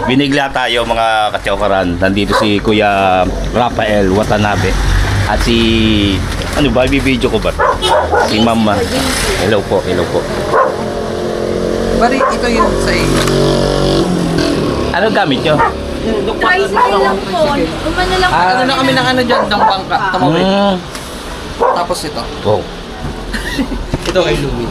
Binigla tayo mga kachokaran. Nandito si Kuya Rafael Watanabe. At si... Ano ba? Bibidyo ko ba? Si Mama. Hello po, hello po. Bari, ito yung sa inyo. Ano gamit nyo? Tricycle lang po. Umano lang po. Ano na kami ng ano dyan, ng bangka. Tamawin. Tapos ito. Oh, Ito kay Louie.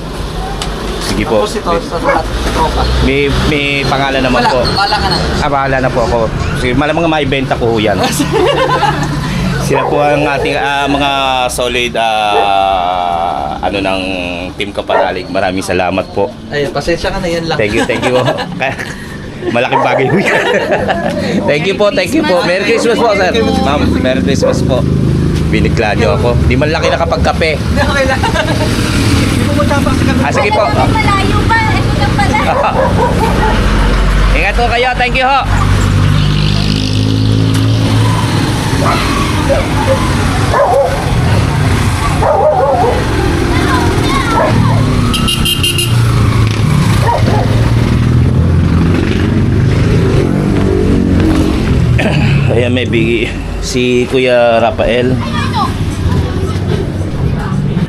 sige po. Tapos ito sa lahat. Tropa. May pangalan naman Wala, po. wala ka na. Bahala na po ako. Sige, malamang maibenta ko ho yan. Sila po ang ating mga solid ano ng Team Kapanalig. Maraming salamat po. Ayun, pasensya ka na yan lang. Thank you, thank you. Malaking bagay po yan. Thank you po, thank you po. Merry Christmas po, sir. Ma'am, Merry Christmas po. Binigla niyo ako. Di man laki nakapagkape. Okay lang. Hindi mo matapang sa kami. Sige po. Malayo pa. Ito na pala. Ingat po kayo, thank you ho. Kaya may bigay si Kuya Rafael.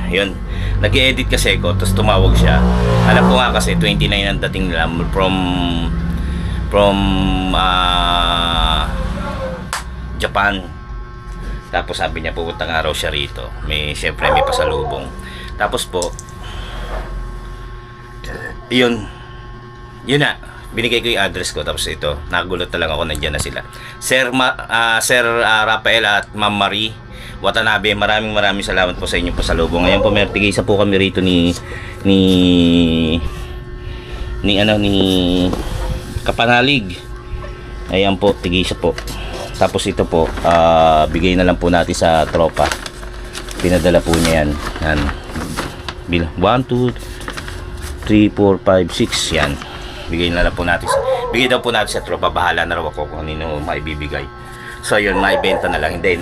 Yun, nag-edit kasi ko, tapos tumawag siya. Alam ko nga kasi 29 ang dating nila from Japan. Tapos sabi niya pupuntang araw siya rito. Syempre may pasalubong. Tapos po yun na, binigay ko yung address ko. Tapos ito, nagulat na lang ako, nandiyan na sila. Sir Rafael at Ma'am Marie Watanabe, maraming salamat po sa inyong pasalubong. Ngayon po may tigisa po kami rito ni Kapanalig. Ayan po, tigisa po. Tapos ito po, bigay na lang po natin sa tropa. Pinadala po niya yan. 1, 2, 3, 4, 5, 6 yan. Bigay na lang po natin. Bigay daw po natin sa tropa. Bahala na raw ako kung kanino maibibigay. So yun, maibenta na lang. Hindi.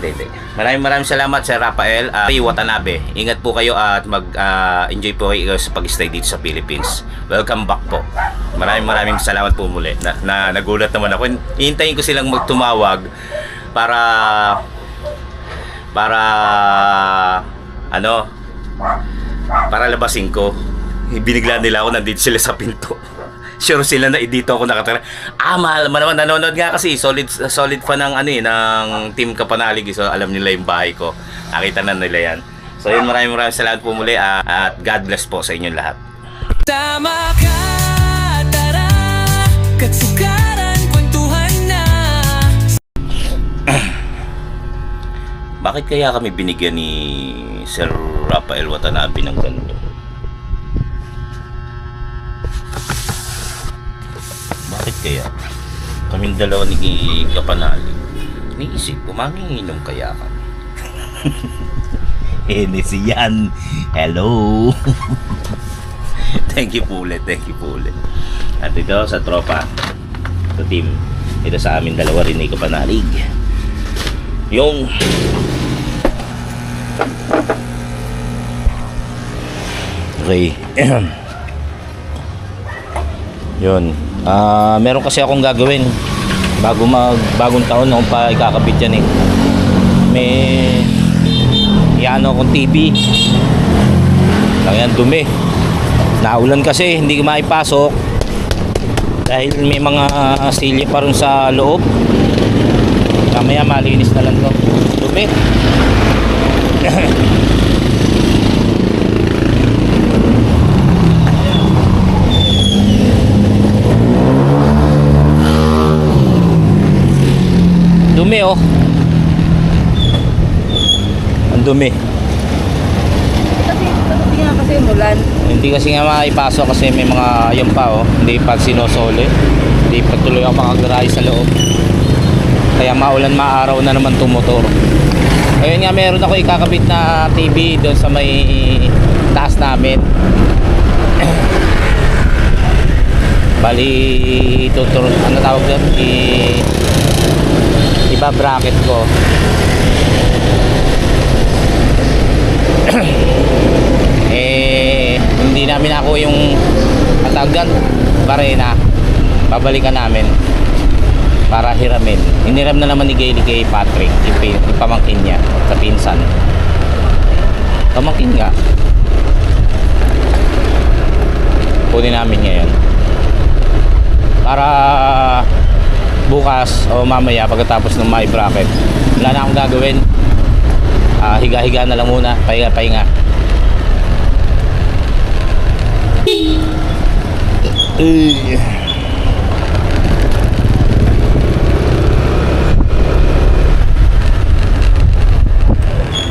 Maraming salamat Sir Rafael Watanabe. Ingat po kayo at mag-enjoy po kayo sa pag-stay dito sa Philippines. Welcome back po. Maraming salamat po muli. Nagulat naman ako. Hihintayin ko silang magtumawag para labasin ko. Binigla nila ako, nandito sila sa pinto. Sure sila na dito ako nakatira. Mahal naman, nanonood nga kasi solid fan ng ng Team Kapanalig. So alam nila yung bahay ko. Nakita na nila yan. So yun, maraming salamat po muli at God bless po sa inyong lahat. Tama ka, tara, katsukaran, kwentuhan na. Bakit kaya kami binigyan ni Sir Rafael Watanabe ng ganito? Bakit kaya kaming dalawa ni Kapanalig niisip ko manginginom kaya kami? Hennessy yan. Hello. Thank you po ulit. At ito sa tropa, sa team, ito sa amin dalawa rin ni Kapanalig. Yung okay. Yun. Meron kasi akong gagawin bagong taon nung pa ikakabit yan eh. May iano akong TV. Lang yan, dumi. Naulan kasi, hindi ko maipasok dahil may mga silya pa rin sa loob. Mamaya malinis na lang to. Dumi. Dumi oh. Ang dumi. Kasi mulan. Hindi kasi nga maipasok kasi may mga ayun pa oh. Hindi pa sinosole. Hindi pa tuloy ako makagarahe sa loob. Kaya maulan maaraw na naman itong motor. Ayun nga, meron ako ikakabit na TV doon sa may taas namin. Bali tuturo, ano tawag doon? Iba bracket ko. Hindi namin ako yung matawag doon, barena. Babalikan namin. para hiramin. Hiniram na naman ni Gayle kay Patrick, ipamangkin niya sa pinsan. Pamangkin nga. Kunin namin ngayon. Para bukas o mamaya pagkatapos ng my bracket, wala na akong gagawin. Higa-higa na lang muna, pahinga.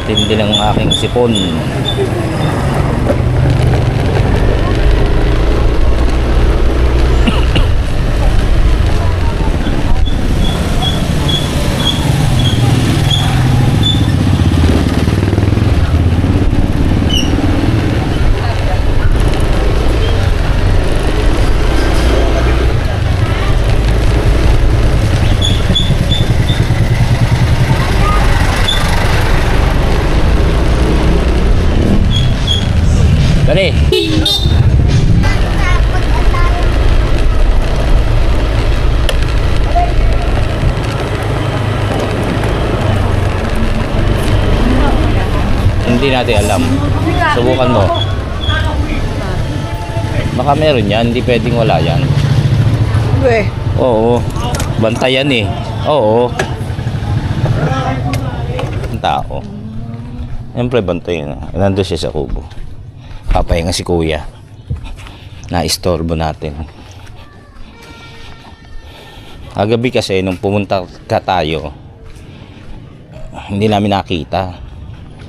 Tindi ng aking sipon. Dali. Hindi natin alam. Subukan mo. Baka meron yan, hindi pwedeng wala yan. Oo. Bantayan eh. Oo. Ang tao. Siyempre bantayan. Nandun siya sa kubo. Papahinga si kuya. Na-istorbo natin. Kagabi kasi nung pumunta ka tayo, hindi namin nakita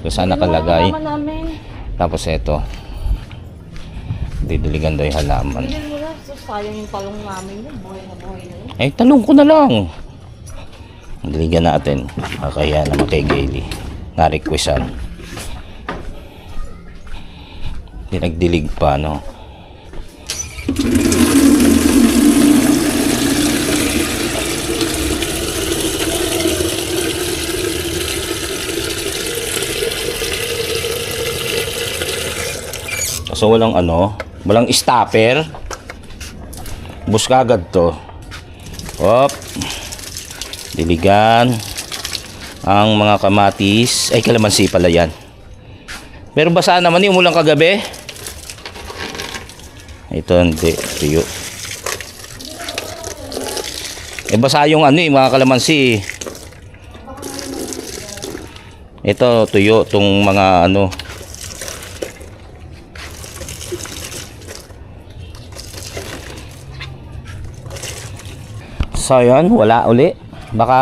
kung saan nakalagay. Tapos eto, didiligan daw yung halaman. Sayang yung talong namin yun. Buhay na yun. Eh, talong ko na lang. Diligan natin. Kaya naman kay Gayle. Na-requestan. Pinagdilig pa, no? So walang walang stopper. Bus kagad to. Hop. Diligan ang mga kamatis. Ay, kalamansi pala yan. Pero basa naman yung umulang kagabi. Ito hindi, tuyo. Eh basa yung mga kalamansi. Ito tuyo tong mga So yun, wala uli. Baka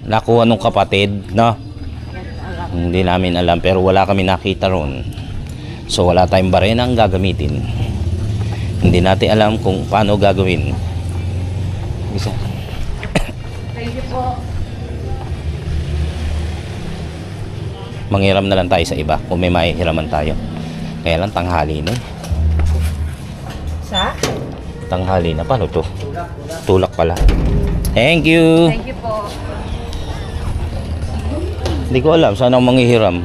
nakuha nung kapatid, no? Hindi namin alam, pero wala kami nakita ron. So wala tayong barena ang gagamitin. Hindi natin alam kung paano gagawin. Isa. Thank you po. Manghiram na lang tayo sa iba kung may mahihiraman tayo. Kaya lang tanghali na eh. Sa? Tanghali na. Paano to? Tulak pala. Thank you. Thank you po. Hindi ko alam saan ako manghihiram.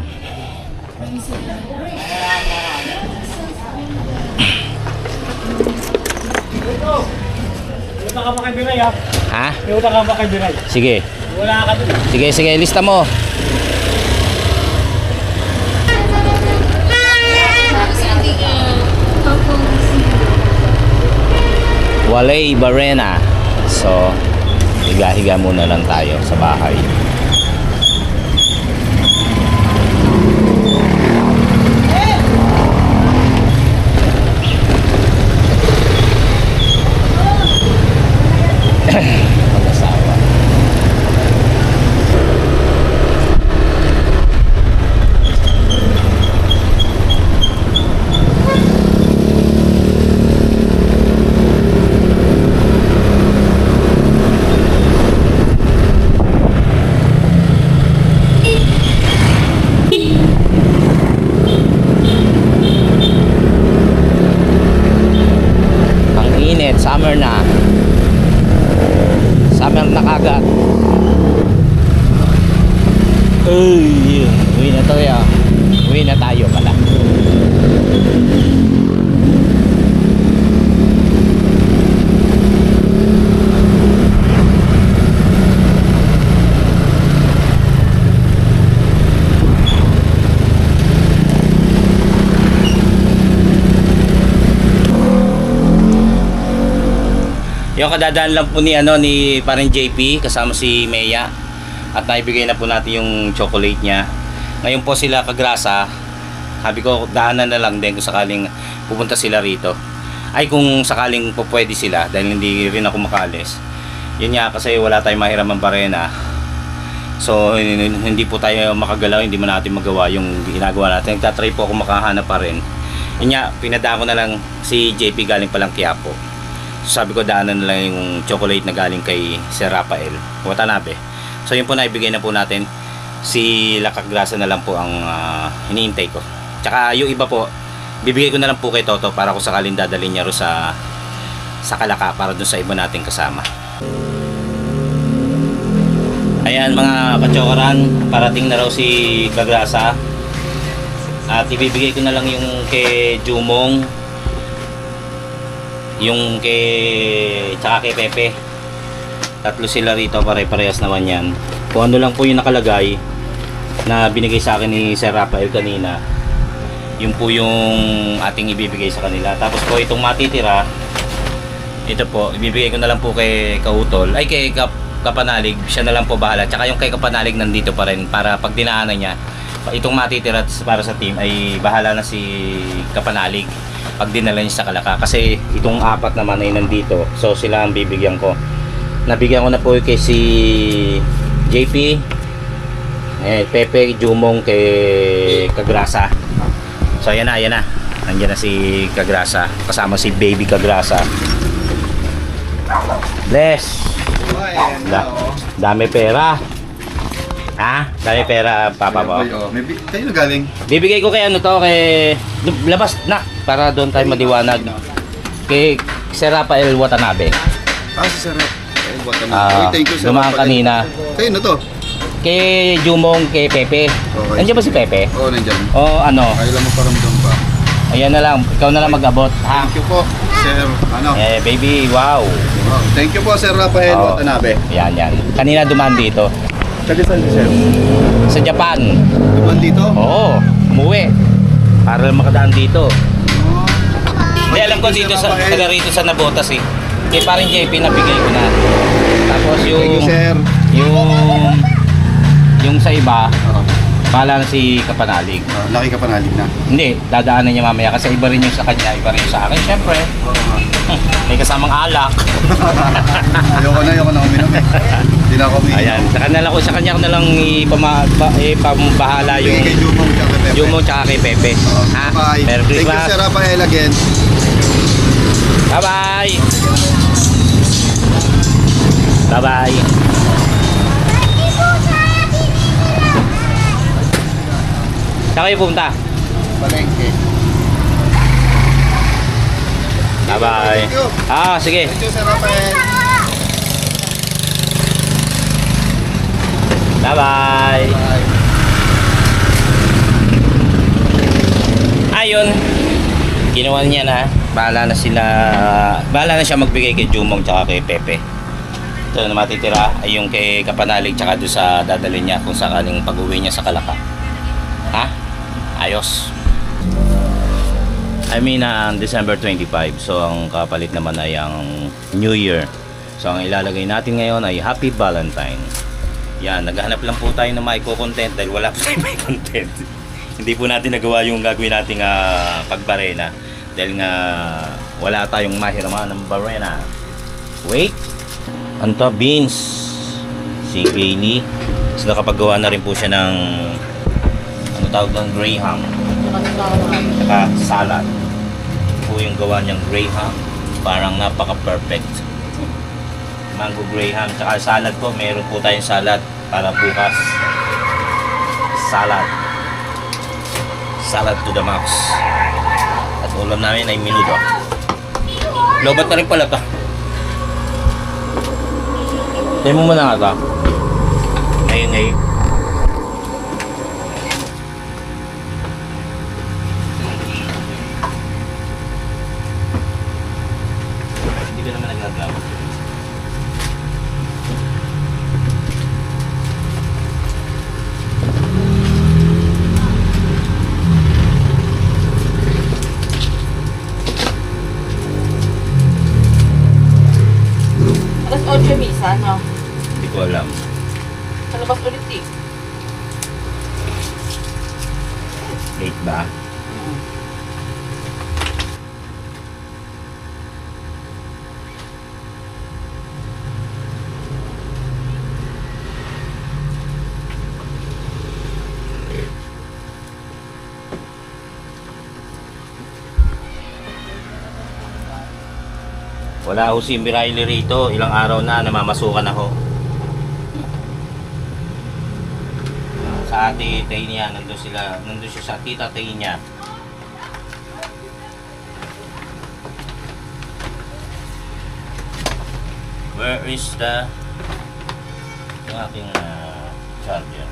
Wala ka pa kay Biray ha? Ha? Wala ka pa kay Biray. Sige. Wala ka dun. Sige, lista mo. Walay Barena. So, higa-higa muna lang tayo sa bahay. Mag-asawa. Ang init, summer na. Summer na kagad. Uy, uwi na tayo. Uwi na tayo pala. Yung kadadaan lang po ni parang JP kasama si Mea. At naibigay na po natin yung chocolate niya. Ngayon po sila kagrasa. Sabi ko daanan na lang din kung sakaling pupunta sila rito. Ay kung sakaling po pwede sila dahil hindi rin ako makaalis. Yun nga kasi wala tayong mahiramang barena. So hindi po tayo makagalaw, hindi mo natin magawa yung ginagawa natin. Nagtatry po ako makahanap pa rin. Yun nga, pinadaan ko na lang si JP galing palang Quiapo. So sabi ko daanan na lang yung chocolate na galing kay Sir Rafael Watanabe. So yun po naibigay na po natin. Si Lakagrasa na lang po ang hinihintay ko. Tsaka yung iba po bibigay ko na lang po kay Toto para kung sakaling dadalhin niya ro sa Kalaka para dun sa iba nating kasama. Ayan mga kachokaran, parating na raw si Kagrasa. At ibibigay ko na lang yung kay Jumong, yung tsaka kay Pepe. Tatlo sila rito, pare-parehas naman yan. Kung ano lang po yung nakalagay na binigay sa akin ni Sir Rafael kanina, yun po yung ating ibibigay sa kanila. Tapos po itong matitira, ito po, ibibigay ko na lang po kay Kautol, ay kay Kapanalig, siya na lang po bahala. Tsaka yung kay Kapanalig nandito pa rin para pag dinaanan niya, itong matitira para sa team ay bahala na si Kapanalig pag dinala niya sa Kalaka. Kasi itong apat naman ay nandito, so sila ang bibigyan ko. Nabigyan ko na po kay si JP, Pepe, Jumong, kay Kagrasa. So ayan na, nandiyan na si Kagrasa kasama si Baby Kagrasa. Bless. Dami pera. Ha? Dami pera, Papa po. Kayo na galing? Bibigay ko kay kay labas na para doon tayo madiwanag. Kay Sir Rafael Watanabe. Si Sir Watanabe. Thank you, Sir dumaan Rafael. kanina. Kayo na to? Kay Jumong, kay Pepe. Okay. Nandiyan ba si Pepe? Oo, nandyan. O ano? Kayo lang maparamdam pa. Ayan na lang, ikaw na lang mag-abot, ha? Thank you po, Sir. Baby, wow. Thank you po, Sir Rafael Watanabe. Yan. Kanina dumaan dito. Taga saan si Sir? Sa Japan. Duman dito? Oo, umuwi. Para lang makadaan dito. Hindi, alam ko dito sa taga rito sa Nabotas eh. Kaya parang JP nabigay ko na. Tapos Thank you, Sir. yung sa iba, bahala na si Kapanalig. Laki ka panalig na. Hindi, dadaanan niya mamaya kasi iba rin yung sa kanya, iba rin yung sa akin. Siyempre, may kasamang alak. Ayoko na uminom eh. Hindi na ako uminom. Ayan, sa kanya ko na lang ipamabahala yung Kay Jumong tsaka Pepe. Jumong tsaka kay Pepe. Ha? Bye. Merry Thank you, Christmas. Sir Rafael again. Bye-bye. Bye-bye. Saan kayo pumunta? Palengke. Bye-bye. Thank you. Sige. Thank you, Sir Rafael. Bye-bye. Bye. Ayun. Ginawa niya na. Bahala na siya magbigay kay Jumong tsaka kay Pepe. Ito na matitira ay yung kay Kapanalig tsaka doon sa dadalhin niya kung sakaling pag-uwi niya sa Kalaka. Ha? Ayos. December 25. So ang kapalit naman ay ang New Year. So ang ilalagay natin ngayon ay Happy Valentine. Yan, naghahanap lang po tayo ng maiko-content dahil wala po tayong may content. Hindi po natin nagawa yung gagawin nating pagbarena dahil nga wala tayong mahiraman ng barena. Wait. Anto beans. Si Gailey. So nakapagawa na rin po siya ng tawag ng graham saka salad. Ito po yung gawa niyang graham, parang napaka perfect. Mango graham saka salad po, meron po tayong salad para bukas. Salad to the max. At ulam namin ay menudo. Lobat na rin pala to. Tayo mo muna nga ito. Ngayon hindi ka naman nagagawa. misa, no? Hindi ko alam. Sa labas ulit eh. Late ba? Wala ho si Mirayli rito. Ilang araw na namamasukan ako. Sa ate tayo niya, nandun siya sa tita tayo niya. Where is yung aking charger?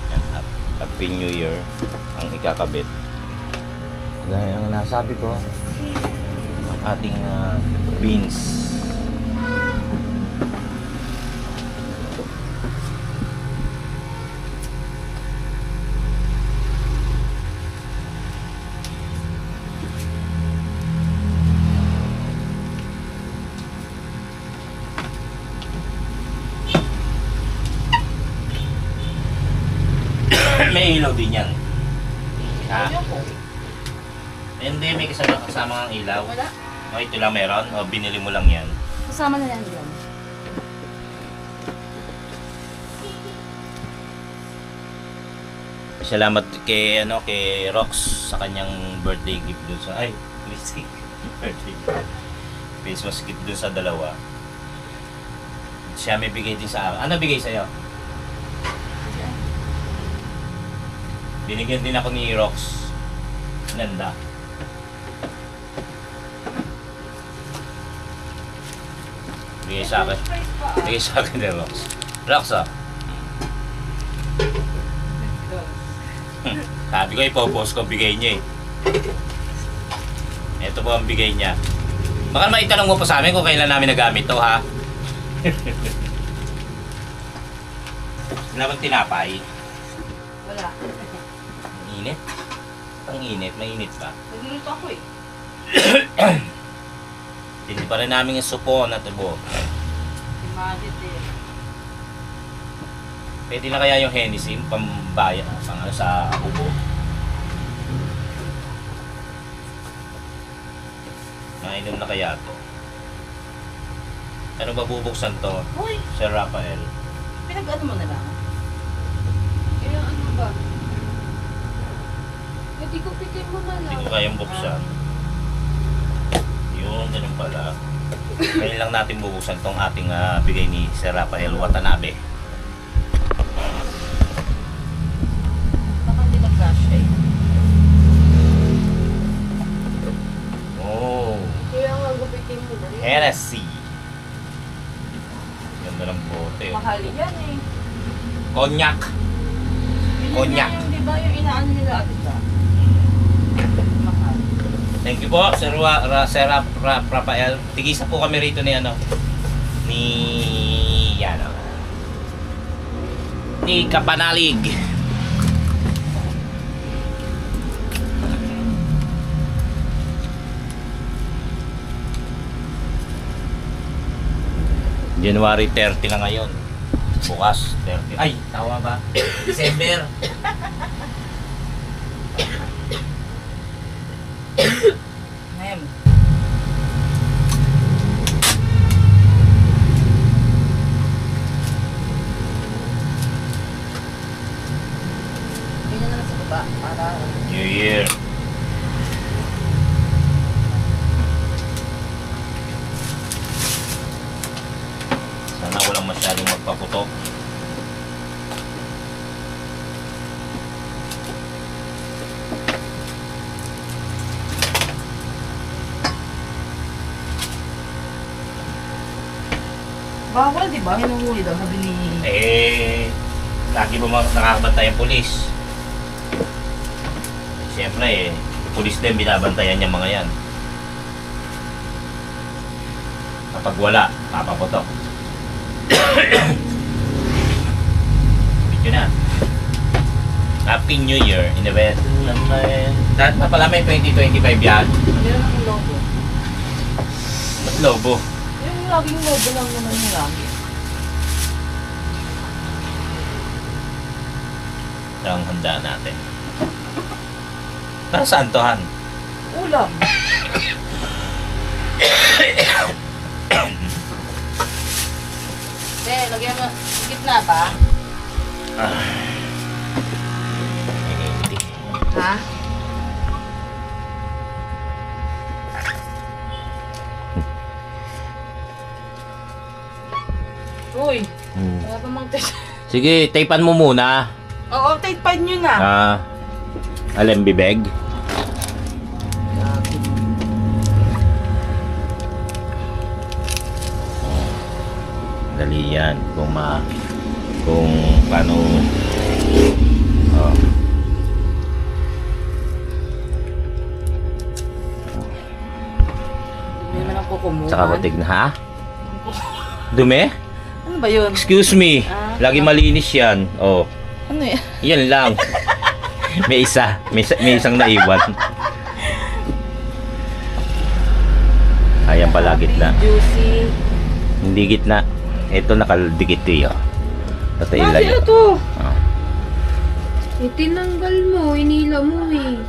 Yan, Happy New Year ang ikakabit. Gaya ang nasabi ko, ang ating beans. May ilaw din yan. Ha? Hindi, may kasama ang ilaw. Wala. O, ito lang meron? O, binili mo lang yan? Kasama na yan dyan. Salamat kay Rox sa kanyang birthday gift dun sa... Ay, birthday gift. Christmas gift dun sa dalawa. Siya may bigay din sa akin. Ano bigay sa'yo? Binigyan din ako ni Rox. Nanda. Bigay sa akin. Bigay sa akin ni Rox. Rox, ah. Sabi ko, ipopost ko, bigay niya eh. Ito po ang bigay niya. Baka maitanong mo pa sa amin kung kailan namin nagamit to, ha? Naman tinapay. Wala. Ang init. Ang init. Mainit pa. Nagluluto ako eh. Hindi pa rin namin yung supon at tubo. Imagine eh. Pwede na kaya yung Hennessy, pambaya, pang ano sa ubo. Mainom na kaya to. Ano ba bubuksan to? Hoy, Sir Rafael. pinag-ano mo na lang? Kaya ano ba? Hindi ko pitin mo na Hindi lang. ko kayang buksan. Yung ganun pala. Ngayon lang natin bubuksan tong ating bigay ni Sir Rafael Watanabe. Baka hindi mag-flash eh. Oh, Kaya nga gupitin mo na rin. Hennessy. Ganda ng bote. Oh. Mahal yan eh. Cognac. Cognac. Yung, di ba yung inaano nila at ba? Mahal. Thank you po, Sir Rafael. Tigisa po kami rito ni ni Kapanalig. January 30 na ngayon. Bukas 30. Ay, tawa ba? December. Ma'am. Ganyan na lang sa baba. Para New Year. Sana walang masyadong magpaputok. bawal, di ba? Hinuhuli daw, sabi ni... Lagi ba nakakabantay ang pulis? Siyempre pulis din binabantayan yung mga yan. Kapag wala, papaputok. Video na. Happy New Year in the West. Dahil pa pala may 2025 yan. Meron akong logo. Ba't lobo? Yung Yung laging mobo lang naman yung lagi. Ito ang handa natin. Para saan to, Han? Ulam. Lagyan mo, gitna ba? Ha? Uy, wala pa mang test. Sige, tapean mo muna. Oo, tape nyo na. Alembibeg. Dali yan. Kung paano. Oh. Hindi naman ang kukumuhan. Tsaka batig na, ha? Dumi? Ano ba yun? Excuse me. Lagi malinis yan. Oh. Ano yan? Yan lang. May isa. May isang naiwan. Ayan pala gitna. Juicy. Hindi gitna. Ito nakaldikit eh. Oh. Tatay Bakit ilayo. ito? Oh. Tinanggal mo, inila mo eh.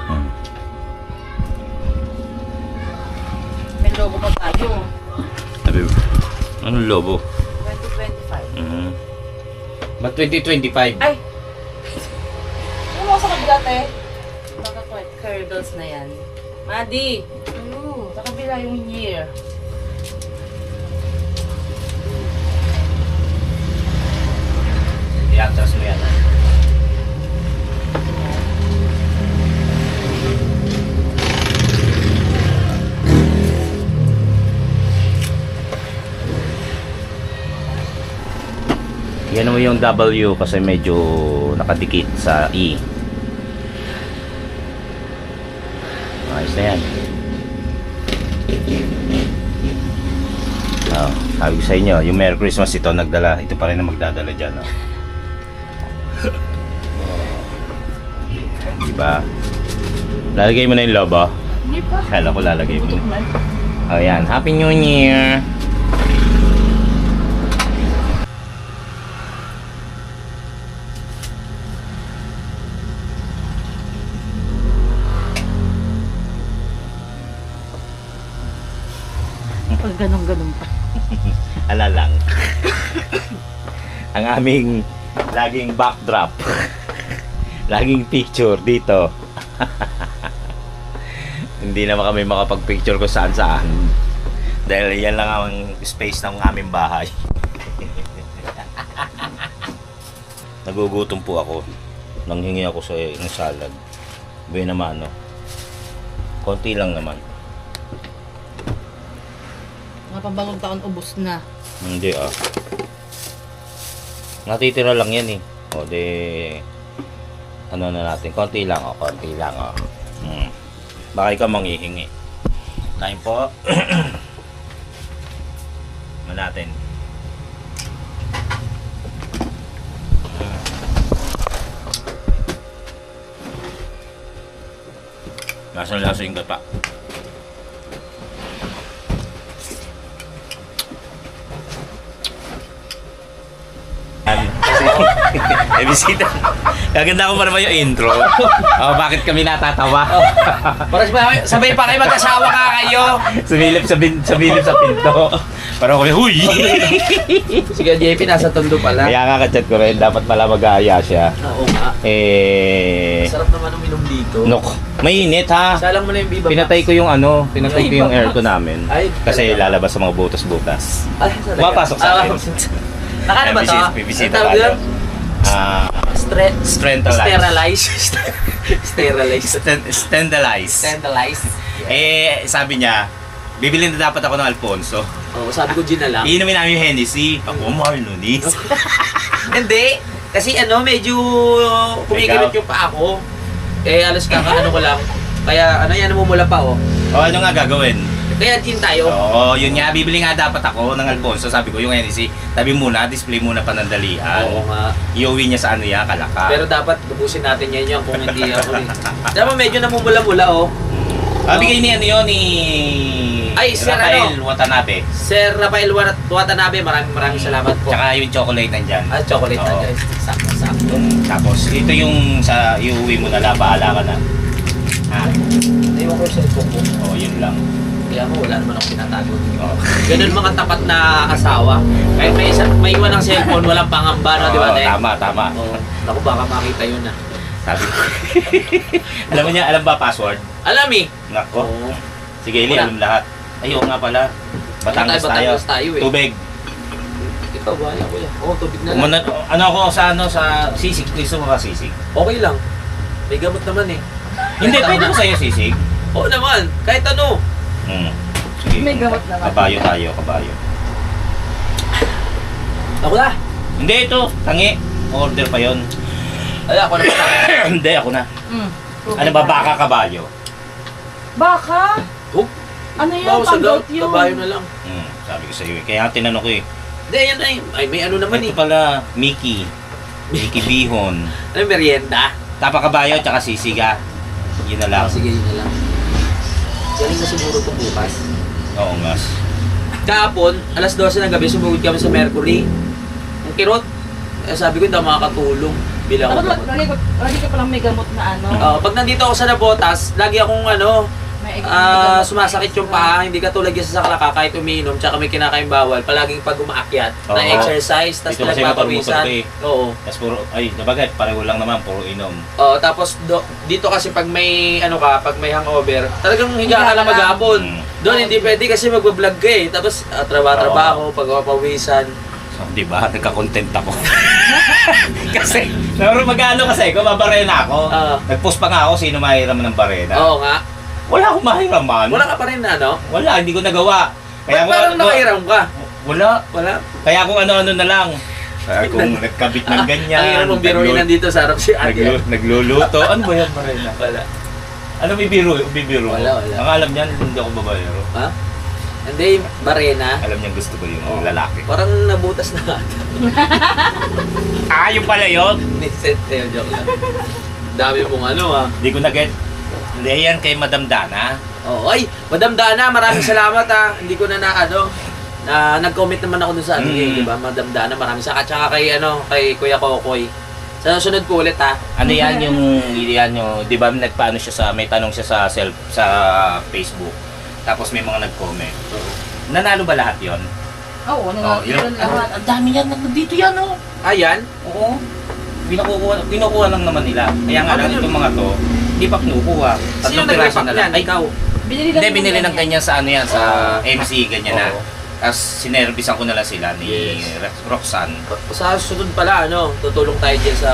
Hmm. May logo pa tayo. Sabi, anong lobo? 2025. Ba't 2025? Ay! Ano mo sa kabila, te? Baka curdles na yan. Madi! Ano? Sa kabila yung year. I-atras mo yan. Ha? Yan mo yung W kasi medyo nakadikit sa E. Ayos na yan. Oh, sabi ko sa inyo, yung Merry Christmas ito nagdala. Ito pa rin ang magdadala dyan. Oh. Diba? Lalagay mo na yung lobo. Hindi pa. Kala ko lalagay mo na. Oh, yan. Happy New Year! Pag ganun-ganun pa. Ala lang. Ang aming laging backdrop. Laging picture dito. Hindi naman kami makapag-picture ko saan-saan. Dahil yan lang ang space ng aming bahay. Nagugutom po ako. Nanghingi ako sa ng salad. Buhay naman, no? Konti lang naman. Mga pambagong taon, ubos na. Hindi natitira lang yan eh. O de ano na natin, konti lang konti lang Baka ikaw manghihingi. Kain po. Natin. Lasa yung gata. Eh, bisita. Gaganda ko pa naman yung intro. Oh, bakit kami natatawa? Para sabay pa kayo mag-asawa ka kayo. Sumilip sa pinto. Parang kami, huy! Sige, JP, nasa tondo pala. Kaya nga ka-chat ko rin, dapat pala mag-aaya siya. Oo nga. Sarap naman uminom dito. Nok, mainit ha. Salang mo na yung Viva Max. Pinatay ko yung aircon namin. Ay, Kasi lalabas sa mga butas-butas. Ay, talaga. Pumapasok sa akin. Nakano ba to? Bibisita Ang tawag tayo. yun? Sterilize. Sterilize. Sabi niya, bibili na dapat ako ng Alfonso. Oo, sabi ko gin na lang. Iinumin namin yung Hennessy. Ako, Marlonis. Hindi. Kasi medyo kumikirot yung paa ko. Alas kakaano ko lang. Kaya yan namumula pa oh. O, ano nga gagawin? Kaya gin tayo. Oo, yun nga. Bibili nga dapat ako ng Alfonso. Sabi ko yung Hennessy. Sabi muna, display muna panandalian. Oo nga. Iuwi niya sa Kalaka. Pero dapat tubusin natin yan kung hindi ako eh. Dapat medyo namumula-mula oh. Bigay ni ano yun, ni Ay, Sir Rafael ano? Watanabe. Sir Rafael Watanabe, maraming salamat po. Tsaka yung chocolate nandyan. Chocolate na Oo. guys. Sakto. Tapos, ito yung sa iuwi mo na lang, bahala ka na. Ha? Naiwan ko yung cellphone ko. Oo, yun lang. Kaya mo, wala naman akong pinatago. Oo. Ganun mga tapat na asawa. Kahit may iwan ng cellphone, walang pangamba, no, di ba? Oo, Te? tama. Oo. Naku, baka makita yun na. Sabi ko. Alam mo niya, alam ba password? Alam eh. Nako. Oo. Sige, Eli, Wala. alam lahat. Ayun nga pala. Batangas tayo. Batangas tayo eh. Tubig. Ikaw ba? Yan, kuya. Oo, tubig na lang. Ano ako sa sisig. Gusto mo ka sisig? Okay lang. May gamot naman eh. Hindi, pwede ko sa'yo sisig. Oo naman. Kahit ano. Sige. May gamot naman. Kabayo tayo, kabayo. Ako na. Hindi, ito. Tangi. Order pa yon. Ay, ako na. Hindi, ako na. Mm. Ano ba, baka kabayo? Baka? Oh, Ano yan? bawas sa Pang-goat gout. yun. Kabayo na lang. Sabi ko sa'yo eh. Kaya tinanong ko eh. Hindi, yan ay. Ay, may ano naman Ito eh. pala, Mickey. Mickey Bihon. Ano yung merienda? Tapakabayo, tsaka sisiga. Yun na lang. Sige, yun na lang. Galing na siguro ito bukas. Oo nga. Kahapon, alas 12 ng gabi, sumugod kami sa Mercury. Ang kirot. Eh, sabi ko, hindi ako makakatulong. Bilang Ano, ako. lagi ka palang may gamot na ano. Pag nandito ako sa Nabotas, lagi akong May gamot. sumasakit yung paa, hindi katulad yung sa Saklaka kahit umiinom, tsaka may kinakain bawal, palaging pag umaakyat, Oo. na exercise, tapos Dito kasi motor-motor nagpapawisan. ka eh. Oo. Tapos puro, ay, nabagay, pareho lang naman, puro inom. Oo, tapos dito kasi pag may pag may hangover, talagang higa ka Higa na ka maghapon. lang. Doon hindi pwede kasi magbablog ka eh. Tapos trabaho, pagpapawisan. So, di ba, nagka-content ako. Kasi, naroon mag-ano kasi, kung mabarena ako, Oo. nag-post pa nga ako, sino mahiram ng barena. Oo nga. Wala akong mahiraman. Wala ka pa rin na, no? Wala, hindi ko nagawa. Kaya parang nakahiram ka. Wala. Wala. Kaya kung ano-ano na lang. Kaya kung nagkabit ng ganyan. Ang hirap mong biruin nandito sa harap si ate. Nagluluto. Ano ba yan, barena? Wala. Ano may biro? Bibiro? Wala. Ang alam niyan, hindi ako babayero. Ha? Hindi, barena. Alam niyan gusto ko yung Oo. lalaki. Parang nabutas na ata. Yung pala yun? Niset tayo, joke lang. Dami mong Hindi ko na-get. Hindi yan kay Madam Dana. Oh, ay, Madam Dana, maraming salamat Hindi ko na nag-comment naman ako dun sa di ba? Madam Dana, maraming salamat. Tsaka kay Kuya Kokoy. Sa sunod po ulit Ano yan yung di ba nagpaano siya may tanong siya sa Facebook. Tapos may mga nag-comment. Nanalo ba lahat 'yon? Oo, yun. lahat. Ang dami yan dito yan oh. Ayan. Oo. Kinukuha lang naman nila. Kaya nga lang itong mga to, hindi pa kinukuha. Sino Tatlong piraso nag-repack na lang. yan? Ikaw. Hindi, binili ng kanya sa ano yan, sa MC, ganyan na. Oo. Tapos sinervisan ko na lang sila ni Yes. Roxanne. Sa sunod pala, tutulong tayo dyan sa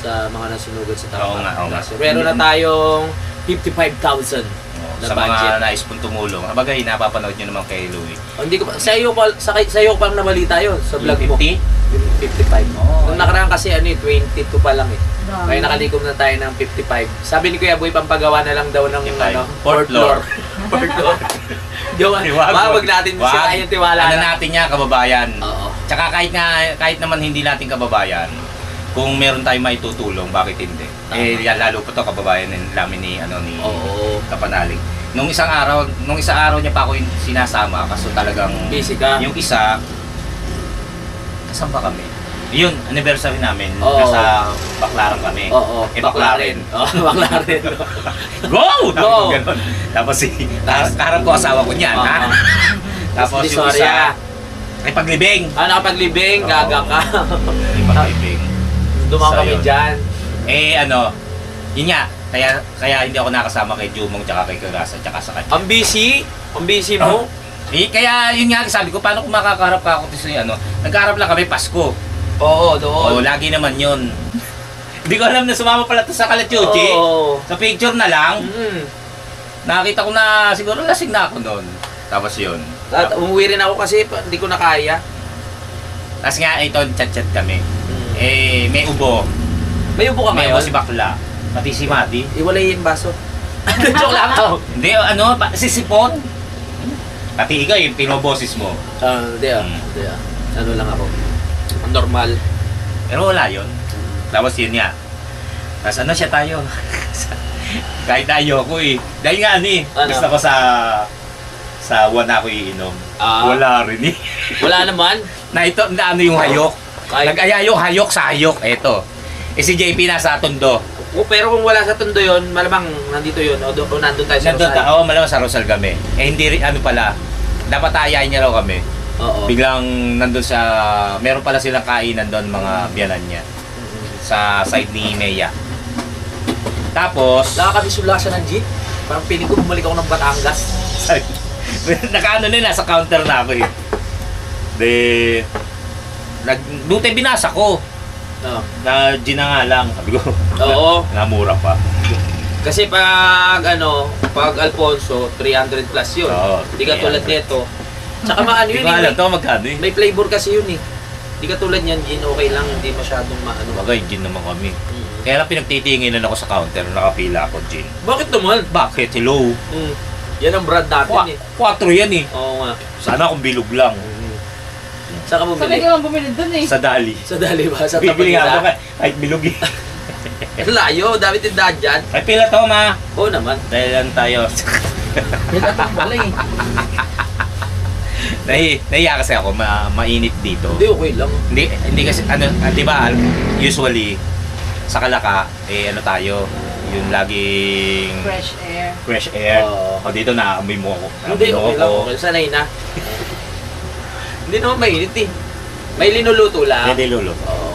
mga nasunugan sa Oo nga, oo nga. Meron na tayong 55,000 na Sa budget. mga nais pong tumulong. Habagay, napapanood nyo naman kay Louie. Hindi ko pa, sa iyo ko pang nabalita yun sa vlog mo. 50? Yung 55. Oo. Nung nakaraan kasi 22 pa lang eh. Dami. Kaya nakalikom na tayo ng 55. Sabi ni Kuya Boy, pampagawa na lang daw ng 55. fourth floor. Fourth floor. Diyan, wag natin sirain yung tiwala Ano na. natin niya, kababayan. Oo. Tsaka kahit naman hindi natin kababayan, kung meron tayong maitutulong, bakit hindi? Lalo pa to kababayan namin ni Oo. Kapanalig. Nung isang araw niya pa ako sinasama kaso talagang Busy ka. yung isa kasama ba kami? Yun, anniversary namin. Oo. Nasa Baclaran kami. Oo. Baclaran. Oo, Baclaran. Go! Go! Ganun. Tapos kaharap ko asawa ko niyan, ha? Tapos yung Disorya. isa, ay paglibing. Nakapaglibing, Oo. gaga ka. Ay paglibing. Dumang So, kami yun. dyan. Yun nga, kaya hindi ako nakasama kay Jumong tsaka kay Karasa tsaka sa kanya. Ang busy mo. Kaya yun nga, sabi ko, paano kung makakaharap ka ako sa nagkaharap lang kami Pasko. Oo, Oo, doon. lagi naman yun. Hindi ko alam na sumama pala to sa Kalachuchi. Oo. Sa picture na lang, Mm. nakita ko na siguro lasing na ako noon. Tapos yun. At umuwi rin ako kasi hindi ko na kaya. Tapos nga, ito, chat-chat kami. May ubo. May ubo ka May ngayon? ubo si Bakla. Pati si Mati. Iwalay yung baso. Joke lang ako. Hindi, sisipon. Pati ikaw, yung pinoboses mo. Hindi Hindi Ano lang ako. Normal. Pero wala yun. Tapos yun nga. Tapos ano siya tayo? Kahit ayoko eh. Dahil nga ano eh, Ano? gusto ko sa one ako iinom. Ah. Wala rin eh. Wala naman. Na ito, na ano yung hayok. Kahit- Nag-aya yung hayok sa hayok. Eto. Si JP nasa Tondo. Pero kung wala sa Tondo yun, malamang nandito yun. O nandun tayo sa Nandun Rosal. oo, malamang sa Rosal kami. Eh hindi rin, ano pala, dapat ayayin niya raw kami. Oo. Biglang nandun sa, meron pala silang kainan doon, mga biyanan niya. Sa side ni Mea. Tapos, Nakakabisulasan ng jeep. Parang piling ko bumalik ako ng Batangas. nakaano na, nasa counter na ako eh. De, doon tayo binasa ko. Oo. Na gin na nga lang. Sabi ko, Oo. namura pa. Kasi pag pag Alfonso, 300 plus yun. Oo, Hindi ka tulad 300. nito. Tsaka maano Hindi yun ko alam eh. to magkano eh. May flavor kasi yun eh. Hindi ka tulad yan, gin okay lang, hindi masyadong maano. Bagay, gin naman kami. Mm. Kaya lang pinagtitinginan ako sa counter, nakapila ako gin. Bakit naman? Bakit? Hello? Mm. Yan ang brand natin eh. 4 yan eh. Oo nga. Sana kung bilog lang. Saan ka Sabi bumili? ko lang bumili dun eh. Sa Dali. Sa Dali ba? Sa Bibili nga ako Tapanila? kahit bilog eh. Ang layo, dami tindahan dyan. Ay pila to ma. Oo naman. Dahil lang tayo. Yan ang pala eh. Nahiya kasi ako, mainit dito. Hindi, okay lang. Hindi kasi, ano, di ba, usually, sa Kalaka, eh ano tayo, yung laging Fresh air. fresh air. Oo. O dito naamoy mo ako. Hindi, Naamoy mo okay lang. ako. Okay. Sanay na. Hindi naman mainit eh. May linuluto lang. Hindi lulo. Oo.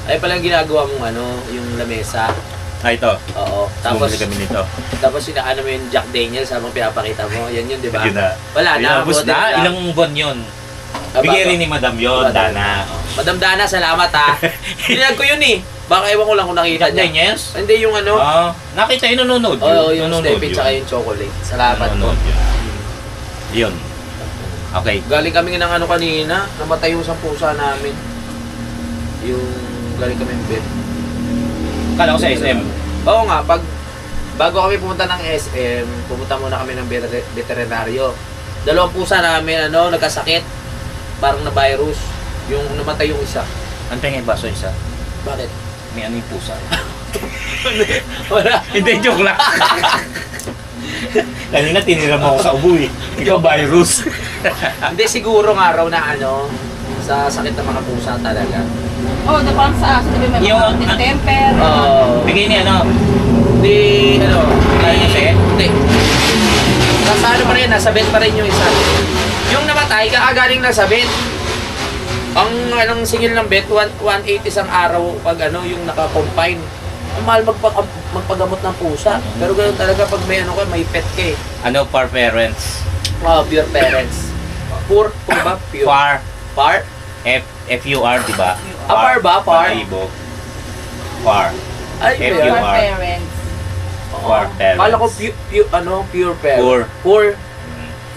Ay palang ginagawa mong yung lamesa. Ah, ito. Oo. Tapos, Bumili kami nito. tapos inaano mo yung Jack Daniels habang pinapakita mo. Yan yun, di ba? Yun na. Wala Yun na. ubos buti na. lang. Ilang buwan yun. Ah, Bigay bago. rin ni Madam yun, Dana. Madam Dana, salamat ha. Pinag ko yun eh. Baka ewan ko lang kung nakita niya. Daniels? Hindi yung ano. Ah, nakita yun, nanonood yun. Oo, yung Nanonood Stephen yun. tsaka yung chocolate. Salamat po. Nanonood yun. Yun. Okay. Galing kami ng ano kanina, namatay yung isang pusa namin. Yung galing kami ng bed. Kala ko sa SM. Oo nga, bago kami pumunta ng SM, pumunta muna kami ng veterinaryo. Dalawang pusa namin, nagkasakit. Parang na virus. Yung namatay yung isa. Antay nga yung baso isa. Bakit? May ano yung pusa. Wala. Hindi, joke lang. Kanina tinira mo ako sa ubo eh. Ikaw virus. Hindi, siguro nga raw na sa sakit ng mga pusa talaga. Oh, na parang sa aso, di ba? May Yung- mga distemper. Oo. Bigay ni ano? Di, Kaya niya siya? Hindi. Nasa ano pa rin, nasa vet pa rin yung isa. Yung namatay, kakagaling nasa vet. Ang singil ng vet, 180 isang araw pag yung naka-confine. Ang mahal magpagamot ng pusa. Pero ganoon talaga pag may pet ka eh. Ano, for parents? Wow, pure parents. Poor ba? Pure. Far. Par? F-U-R, di ba? Par ba? Par? Pag-ibo. Far. Ay, F- pure. For Far. parents. For parents. Kala ko pure parents. Poor. Poor.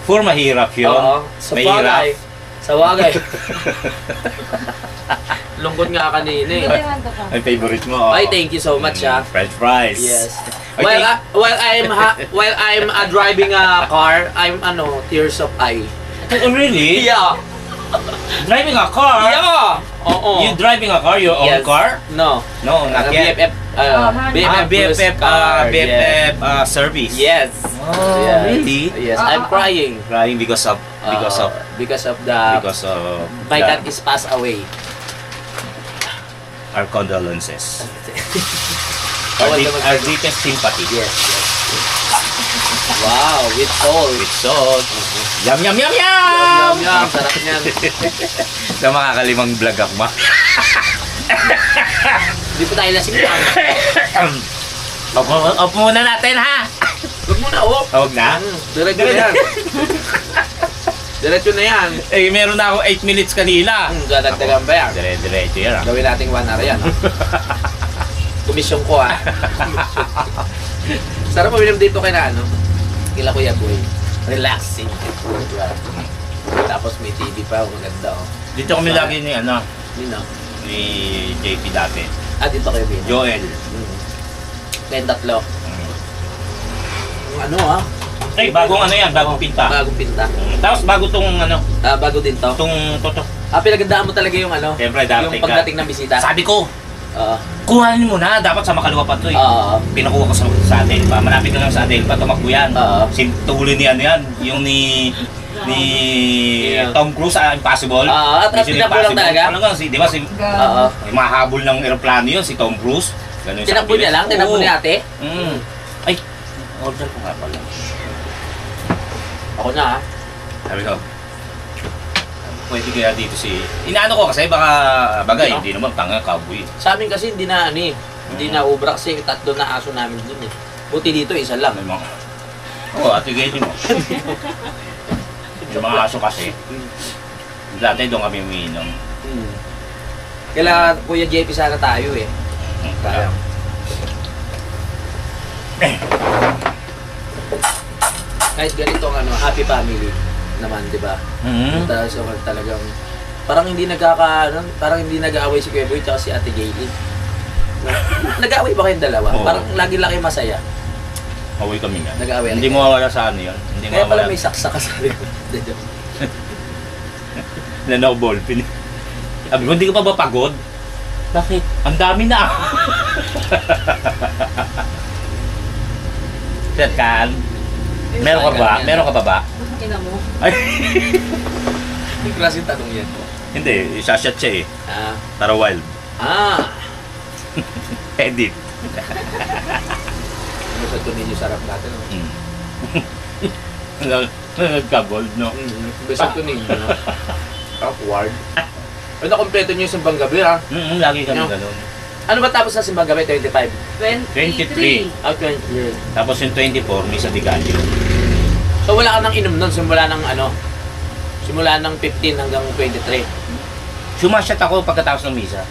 For mahirap yun. Oo. Sa Mahirap. bagay. Sa bagay. Lungkot nga kanina eh. Hindi naman to pa. Ang favorite mo. Ay, thank you so much ah. French fries. Yes. Okay. While I'm driving a car, I'm tears of eye. Oh, really? Yeah. Driving a car? Yeah. Oo. You driving a car? Your own Yes. car? No. No, not yet. BFF. BFF, car, BFF service. Yes. Oh, Yes. really? Yes. I'm crying. Crying because of because of the my cat is passed away. our condolences. Bawal Our, ka our deepest sympathy. Yes. Wow, with salt. With salt. Yum, yum, yum, yum! Yum, yum. Sarap niyan. Sa makakalimang vlog ako, ma. Hindi pa tayo lasing lang. Opo muna natin, ha? Huwag mo na, oh. Huwag na? Diretso na yan. Diretso na yan. Eh, meron na ako 8 minutes kanina. Dadagdagan ba yan? Diretso yan, ah. Gawin nating 1 hour yan. Komisyon ko, ah. Sarap paminom dito kay kila Kuya Boy. Relaxing. Tapos may TV pa, maganda, oh. Dito kami lagi ni, ni JP dati. Dito kayo, Bino. Joel. Kayong tatlo. Ay, bagong yan, bagong pinta. Bagong pinta. Tapos bago tong Bago din to. tong toto. Pinagandaan mo talaga yung Siyempre, darating yung pagdating ng bisita. Sabi ko, Oo. Kuhanin mo na, dapat sa Makalawa pa to eh. Oo. Pinakuha ko sa Adelpa. Malapit ka lang sa Adelpa, tumakbo yan. Oo. Tuloy ni ano yan, yung ni Yeah. Tom Cruise, Impossible. At Mission tinakbo lang Impossible. talaga? Talagang di ba si Oo. mahabol ng eroplano yun si Tom Cruise. Ganun yung Tinakbo niya lang? Tinakbo Oo. ni ate? Ay, order ko nga pala. Ako na ha. Sabi ko, pwede kaya dito si... Inaano ko kasi baka bagay, hindi naman tanga cowboy. Sa amin kasi hindi na ano eh. Hindi na ubra kasi 3 na aso namin dun eh. Buti dito, isa lang. May mga... Oo, atigay mo. Yung mga aso kasi, dati doon kami umiinom. Kailangan Kuya JP sana tayo eh. Kaya. Kahit ganito ang ano, happy family naman, di ba? So, talagang parang hindi parang hindi nag-aaway si Kuya Boy at si Ate Gaylee. Nag-aaway ba kayong dalawa? Oo. Parang lagi lang kayo masaya. Away kami nga. Nag-aaway. Hindi mo mawala sa ano yun. Hindi Kaya pala mawala. may saksa ka sa likod. Nanaw ballpin. Sabi ko, hindi ka pa ba pagod? Bakit? Ang dami na. Sir Cal, meron ka ba? Meron ka pa ba? Ina mo. Ay, Yung klaseng tanong yan. hindi. Isashot siya eh. Ah. Para wild. Edit. Ano sa tunin yung sarap natin? Nagka-gold, no? Basta tunin nyo. Awkward. Pero nakompleto nyo yung simbang gabi ha. Lagi kami No. ganun. Ano ba tapos sa simbang gabi? 25? 23. 20. Tapos yung 24, may sa Digalio. So wala ka nang inom nun simula ng ano? Simula ng 15 hanggang 23. Sumasyat ako pagkatapos ng misa.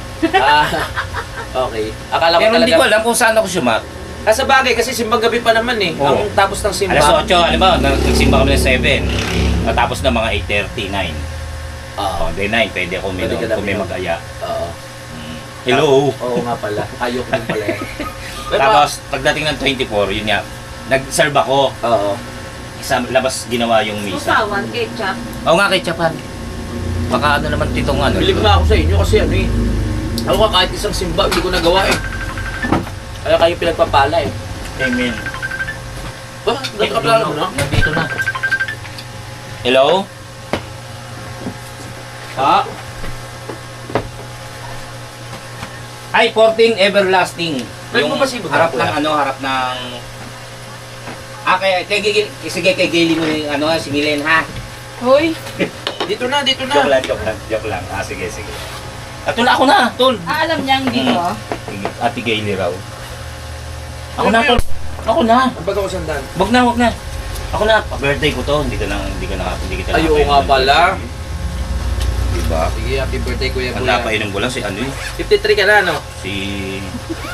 Okay. Akala ko Pero talaga. hindi ko alam kung saan ako sumat. Sa bagay kasi simbang gabi pa naman eh. Oo. Ang tapos ng simba. Alas 8, alam mo, nagsimba kami ng 7. Natapos na mga 8:39. Oo. Day 9, pwede ako Pwede ka na kung may uminom. mag-aya. Oo. Hello! Oo nga pala. Ayok din pala yan. Tapos, pagdating ng 24, yun nga, nag-serve ako. Oo. Sa labas ginawa yung misa. Usawan, ketchup. Oo nga, kay Chapan. Baka ano naman titong ano. Bilib na ako sa inyo kasi ano eh. Ako ka kahit isang simba, hindi ko nagawa eh. Kaya kayo pinagpapala eh. Amen. Ba? Nagkaplano mo no? Nandito na. Hello? Ay, 14 everlasting. Pwede mo ba si Budak, harap kuya? ng ano, harap ng... Sige, kay Gayle mo yung ano, singilin ha. Hoy. Dito na, dito Joke na. lang, joke lang. Sige. Ato na ako na, tol. Alam niyang dito. Ate Gayle raw. Ako na, tol. Ako na. Baga ko sandan. Wag na. Ako na, birthday ko to. Hindi kita Ay, oo nga pala. Diba? Sige, happy birthday kuya Ang kuya. napainom ko lang si ano eh. 53 ka na no? Si...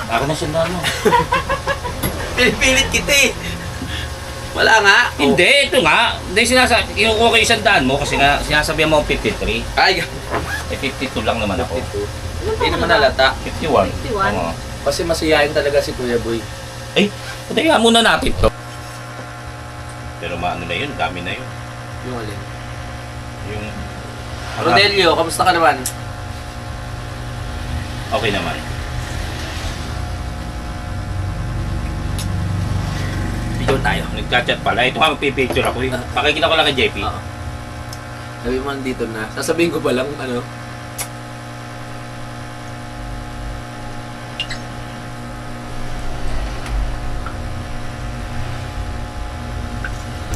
Ako na siya na ano. Pinipilit kita eh. Wala nga. Hindi, ito nga. Hindi sinasabi. Yung okay isang daan mo kasi nga sinasabihan mo 53. Ay, Eh 52 lang naman ako. 52. Hindi naman halata. 51. 51. Oo. Kasi masiyahin talaga si Kuya Boy. Ay, patayin muna natin to. Pero maano na yun, dami na yun. Yung alin. Yung... Rodelio, kamusta ka naman? Okay naman. Ikaw tayo. Nagchat-chat pala. Ito nga magpipicture ako eh. Pakikita ko lang kay JP. Oo. Sabi mo dito na. Sasabihin ko pa lang, ano?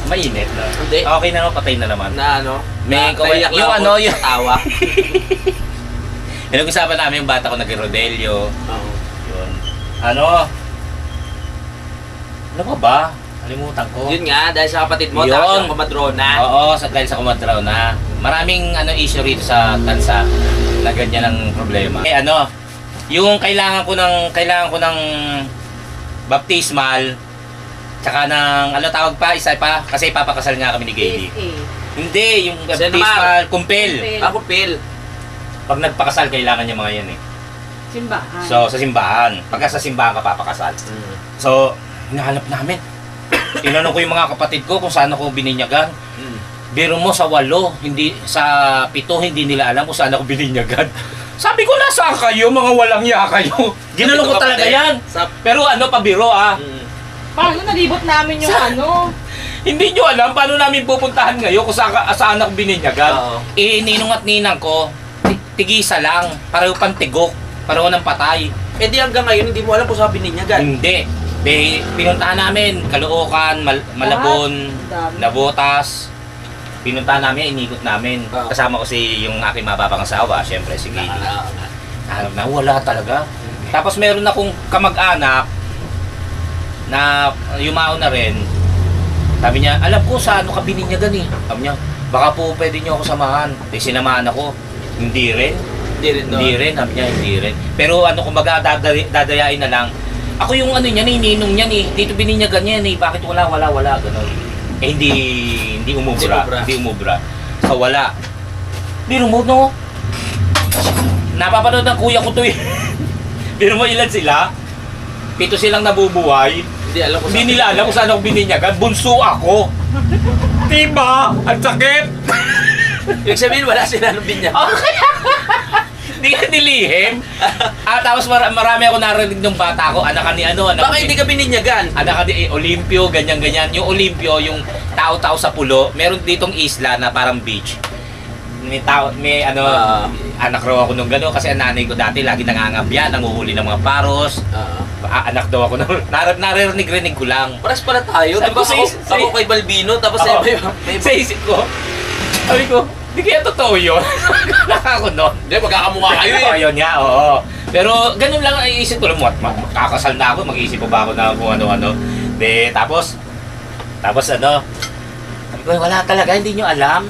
Mainit na. Hindi. Okay na, patay na naman. Na ano? May naiyak yung lang ako ano, yung- sa tawa. Yung usapan namin yung bata ko nag-Rodelio. Oo. Yun. Ano? Ano ka ba? Alimutan ko. Yun nga, dahil sa kapatid mo, Yun. tapos yung kumadrona. Oo, dahil sa kumadraw na. Maraming issue rito sa tansa na ganyan ang problema. Eh ano, yung kailangan ko ng baptismal tsaka ng tawag pa, isa pa kasi papakasal nga kami ni Gayle. Hindi, yung baptismal, kumpil. Ako, Phil. Pag nagpakasal kailangan niya mga yan eh. Simbahan. So sa simbahan, pagka sa simbahan ka papakasal. So, hinahanap namin. Tinanong ko yung mga kapatid ko kung saan ako bininyagan. Biro mo sa 8, hindi sa 7 hindi nila alam kung saan ako bininyagan. Sabi ko, nasaan kayo? Mga walang iya kayo. Ginanong ko talaga yan. Pero ano, pabiro Paano nalibot namin yung ano? Hindi nyo alam paano namin pupuntahan ngayon kung saan ako bininyagan. Oo. Ninong at ninang ko, tigisa lang. Pareho pang tigok. Pareho ng patay. Eh di hanggang ngayon, hindi mo alam kung saan bininyagan. Hindi. Pinuntahan namin, Caloocan, Malabon, Dami. Nabotas. Pinuntahan namin, inikot namin. Oo. Kasama ko yung aking mababang asawa, syempre si Gay. Alam na, wala talaga. Tapos meron akong kamag-anak na yumao na rin. Sabi niya, alam ko sa ano ka bininyagan eh. Sabi niya, baka po pwede niyo ako samahan. Sinamahan ako. Hindi rin. Hindi rin doon. Hindi rin, sabi niya, hindi rin. Pero ano, kumbaga, dadayain na lang. Ako yung ano niya, ninong niya eh. Dito bininyagan niya eh. Bakit wala, ganun. Eh, hindi umubra. Hindi umubra. So, wala. Di remote no? Napapanood ng kuya ko to eh. Pero mo ilan sila? 7 silang nabubuhay. Hindi alam kung Hindi nila alam kung saan ako bininyagan. Bunso ako. Diba? Ang sakit. Ibig sabihin, wala sila ng binyag. Hindi ka nilihim. Tapos marami ako narinig ng bata ko. Anak ka ni ano. Anak Baka ka hindi ka bininyagan. Anak ka ni Olimpio, ganyan-ganyan. Yung Olimpio, yung tao-tao sa pulo. Meron ditong isla na parang beach. May ano, anak raw ako nung gano'n kasi ang nanay ko dati lagi nangangabya, nanguhuli ng mga paros. Anak daw ako nung naririnig-rinig ko lang. Paras pala tayo. Sabi Diba ko ako kay Balbino, tapos Oo. may Sa isip ko, sabi ko, di kaya totoo yun? Nakako no? Hindi, magkakamukha kayo eh. Ayun nga, oo. Pero ganun lang ang iisip ko lang, makakasal na ako, mag-iisip ko ba ako na kung ano-ano. Tapos ano, sabi ko, wala talaga, hindi nyo alam.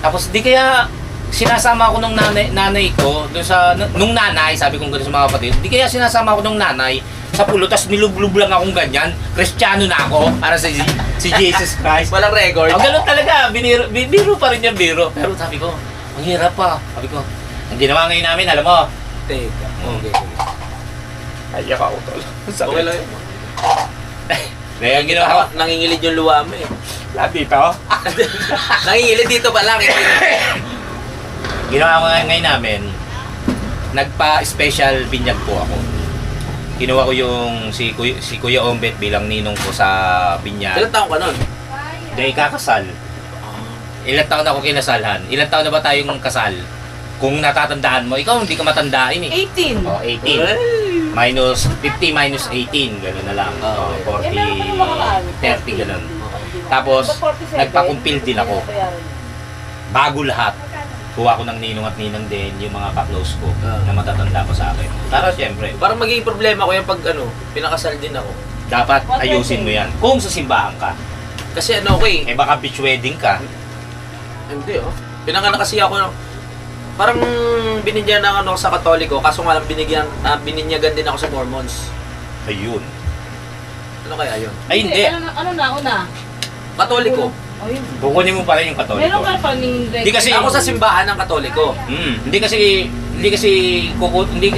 Tapos di kaya sinasama ako nung nanay ko doon sa nung nanay, sabi ko gano'n sa mga kapatid. Di kaya sinasama ako nung nanay sa pulo, tapos nilublub lang akong ganyan. Kristiyano na ako para sa si Jesus Christ. Walang record. Oh, gano'n talaga, biro pa rin yung biro. Pero sabi ko, ang hirap pa. Sabi ko, ang ginawa ngayon namin, alam mo, Teka. Okay. ayak ako tol. Okay lang yun. Kaya ang ginawa ko, Nangingilid yung luwa mo eh. lahat dito, Nangingilid dito pa lang. ginawa ko ngayon namin, nagpa-special binyag po ako. Kinuha ko yung si Kuya Ombet bilang ninong ko sa binyag. Ilang taong ka nun? Dahil kakasal. Ilang taon ako kinasalhan? Ilang taon na ba tayong kasal? Kung natatandaan mo, ikaw hindi ka matandain eh. 18. Oh, 18. Minus 50 minus 18, gano'n na lang. Oh, 40, 30, gano'n. Tapos, nagpakumpil din ako. Bago lahat, kuha ko ng ninong at ninang din, yung mga pa-close ko na matatanda ko sa akin. Para siyempre, Parang magiging problema ko yung pag pinakasal din ako. dapat ayusin mo yan. Kung sa simbahan ka, Kasi ano ko eh. eh baka beach wedding ka, Hindi oh. Pinanganak kasi ako parang binigyan ng ano sa Katoliko, kaso nga lang bininyagan din ako sa Mormons. ayun. Ano kaya yun? Ay hindi, Ano na, una? Katoliko. Ayun. kukunin mo pa rin yung Meron Katoliko. ka pa ning Hindi kasi, Ako sa simbahan ng Katoliko. hindi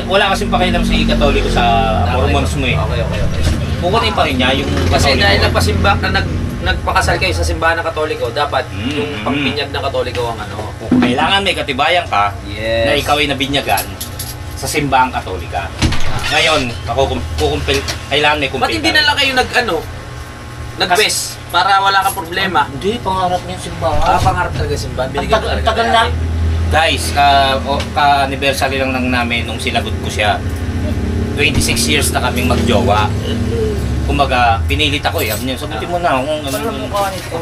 wala kasing pakialam si Katoliko sa Mormons mo eh. Okay. Kukunin pa rin niya yung Kasi Katoliko. dahil nagpakasal kayo sa simbahan ng Katoliko, dapat yung pagbinyag ng Katoliko ang ano. Kailangan may katibayan ka Yes. na ikaw ay nabinyagan sa simbahang Katolika. Ngayon, kailangan may kumpil. Ba't hindi na lang kayo nag-best para wala kang problema? Hindi, pangarap niya yung simbahan. Pangarap talaga simbahan. Binigyan Ang tagal na. Guys, ka-anniversary lang namin nung sinagot ko siya. 26 years na kaming magjowa. Kumbaga, pinilit ako eh. Sabi niya, sagutin mo na kung ano. mukha nito.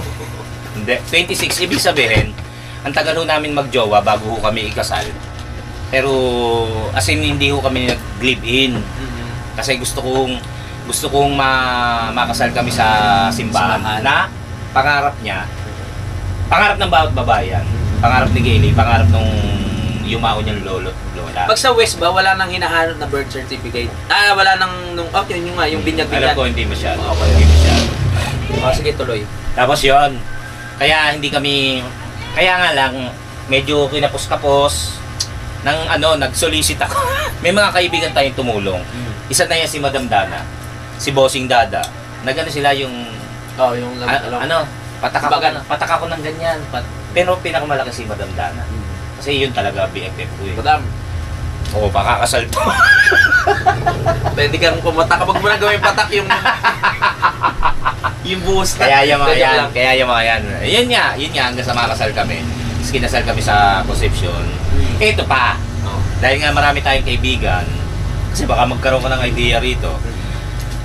Hindi, 26. Ibig sabihin, ang tagal ho namin magjowa bago ho kami ikasal. Pero, as in, hindi ho kami nag-live-in. Kasi gusto kong makasal kami sa simbahan na pangarap niya. Pangarap ng bawat babae yan. Pangarap ni Gailey, pangarap nung yumao niyang lola. Pag sa West ba, wala nang hinahanap na birth certificate? Wala nang, yung binyag-binyag. Alam ko, hindi masyado. Okay. Hindi masyado. Sige, tuloy. Tapos yon, kaya nga lang, medyo kinapos-kapos, nag-solicit ako. May mga kaibigan tayong tumulong. Isa na yan si Madam Dana, si Bossing Dada. Nagano sila yung, Yung patak ako ng ganyan. Pero pinakamalaki si Madam Dana. Kasi yun talaga BFF ko eh. Madam, Oo, pakakasal to. Pwede kang pumatak. Kapag mo na gawin patak yung... yung buhos na. Kaya yung mga Joke yan, lang. kaya yung mga yan. Yun nga, hanggang sa makasal kami. Tapos kinasal kami sa Concepcion. Ito pa, Oh. dahil nga marami tayong kaibigan, kasi baka magkaroon ka ng idea rito.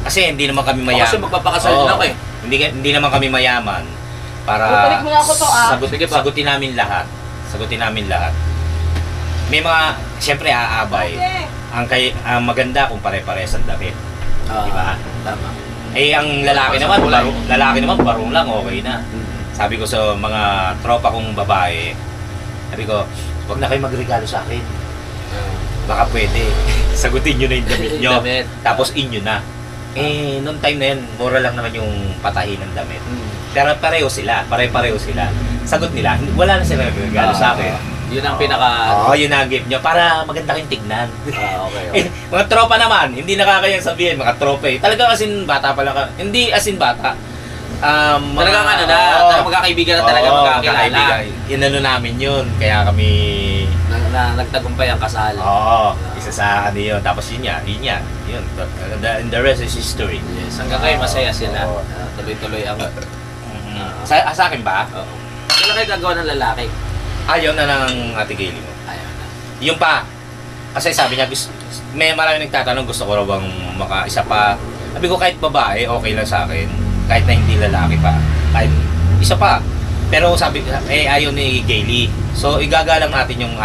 Kasi hindi naman kami mayaman. Kasi magpapakasal Oo. din ako eh. Hindi naman kami mayaman para Balik mo na ako to, Sige pa. sagutin namin lahat. Sagutin namin lahat. May mga, siyempre aabay. Ang maganda kung pare-pares ang damit. Diba? Tama. Eh ang lalaki naman, barong lang, okay na. Sabi ko sa mga tropa kong babae, sabi ko, huwag na kayo magregalo sa akin. Baka pwede. Sagutin nyo na yung damit nyo. Damit. Tapos inyo na. Eh, noong time na yun, mura lang naman yung patahin ng damit. Pero pareho sila, pare-pareho sila. Sagot nila, wala na sila regalo sa akin. Yun ang pinaka... Oo, yun ang gift nyo para maganda kayong tignan. Okay. Eh, mga tropa naman, hindi nakakayang sabihin, mga tropa eh. Talaga asin bata pala ka. Hindi asin bata. Talagang ano na, talagang magkakaibigan na talaga, magkakilala. Inano namin yun, kaya kami... Na nagtagumpay ang kasal. Oo, isa sa ano yun. Tapos yun. And the rest is history. Yes, hanggang kayo masaya sila. Oo. Tuloy-tuloy ang... Sa akin ba? Oo. Kailan kayo gagawa ng lalaki? Ayaw na ng ate Gayle mo. Ayaw na. Yung pa, kasi sabi niya, may marami nagtatanong, gusto ko raw bang makaisa pa. Sabi ko kahit babae, okay lang sa akin. Kahit na hindi lalaki pa. Kahit isa pa. Pero sabi, ayaw ni Gayle. So igagalang natin yung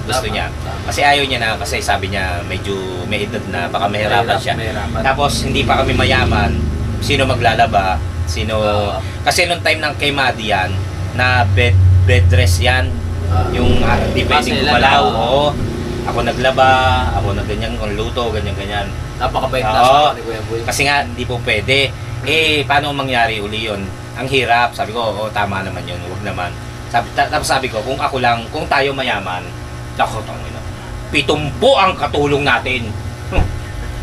gusto Tama, niya. tama. Kasi ayaw niya na, kasi sabi niya medyo may edad na, baka mahirapan siya. Mahirapan. Tapos hindi pa kami mayaman, sino maglalaba, sino... kasi nung time ng kay Maddie yan, na bed dress yan, yung hindi pwedeng Sila gumalaw, na, oo. Ako naglaba, ako na ganyan, kung luto, ganyan-ganyan. Napakabait na Oo. sa ni Kuya Boy. Kasi nga, hindi po pwede. Eh, paano mangyari uli yun? Ang hirap. Sabi ko, oo, tama naman yun, huwag naman. Tapos sabi ko, kung ako lang, kung tayo mayaman, ako, tangina. 70 ang katulong natin.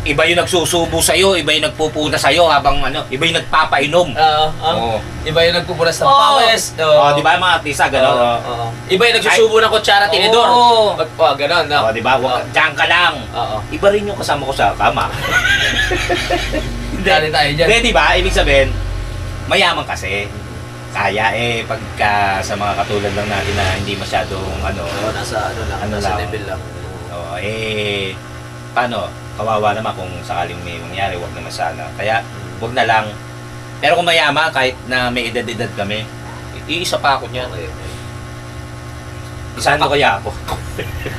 Iba yung nagsusubo sa'yo, iba yung nagpupunta sa'yo habang iba yung nagpapainom. Oo. Iba yung nagpupunas ng Oo. pawis. Oh, di ba mga artista, gano'n? Oo. Iba yung nagsusubo ng kutsara tinidor. Oo. Gano'n, no? Oh, di ba? Diyan ka lang. Oo. Iba rin yung kasama ko sa kama. Dali tayo dyan. Hindi, di ba? Ibig sabihin, mayaman kasi. Kaya pagka sa mga katulad lang natin na hindi masyadong Oo, nasa lang. level lang. Paano? Kawawa naman kung sakaling may mangyari, wag naman sana. Kaya, wag na lang. Pero kung mayaman, kahit na may edad-edad kami, iisa pa ako niyan. Isahan mo kaya ako.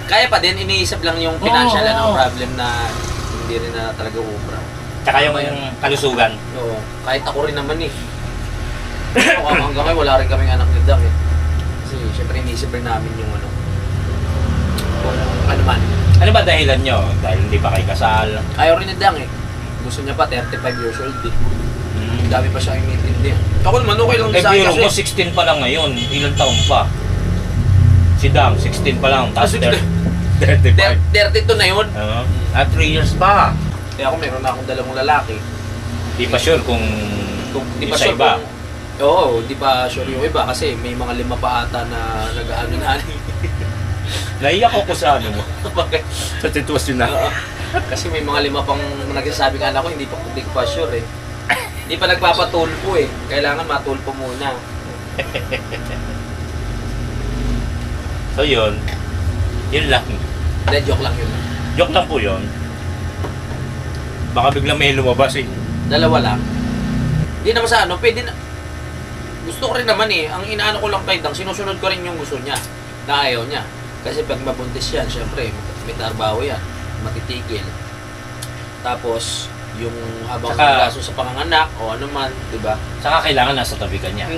Kaya pa din, iniisip lang yung financial Oo. problem na hindi rin na talaga ubra. Tsaka yung kalusugan. Oo. Kahit ako rin naman eh. Hanggang ngayon, wala rin kaming anak ni Dak eh. Kasi syempre iniisip rin namin yung kung ano man. Ano ba dahilan nyo? Dahil hindi pa kayo kasal? Ayaw rin ni Dang eh. Gusto niya pa 35 years old eh. Dami pa siyang inintindi. Ako naman okay lang Eh, sa akin biro mo, kasi. 16 pa lang ngayon. Ilang taon pa? Si Dang, 16 pa lang. Tapos 35. 32 na yun. 3 years pa. Kaya ako meron na akong dalawang lalaki. Di pa sure kung Di yung pa sa sure iba. Oo, di pa sure yung iba kasi may mga 5 pa ata na nag-ano na. Naiyak ako sa ano mo. Bakit? Sa sitwasyon na. Oo. Kasi may mga 5 pang nagsasabing anak ko, hindi ko pa sure eh. Hindi pa nagpapatulpo eh. Kailangan matulpo muna. So yun. Yun lang. Hindi, joke lang yun. Joke lang po yun. Baka biglang may lumabas eh. Dalawa lang. Hindi naman sa ano, pwede na. Gusto ko rin naman eh. Ang inaano ko lang kay Dang, sinusunod ko rin yung gusto niya. Na ayaw niya. Kasi pag mabuntis yan, syempre, may trabaho yan. Matitigil. Tapos, yung habang gaso sa panganganak o ano man, di ba? Saka kailangan nasa tabi ka niya.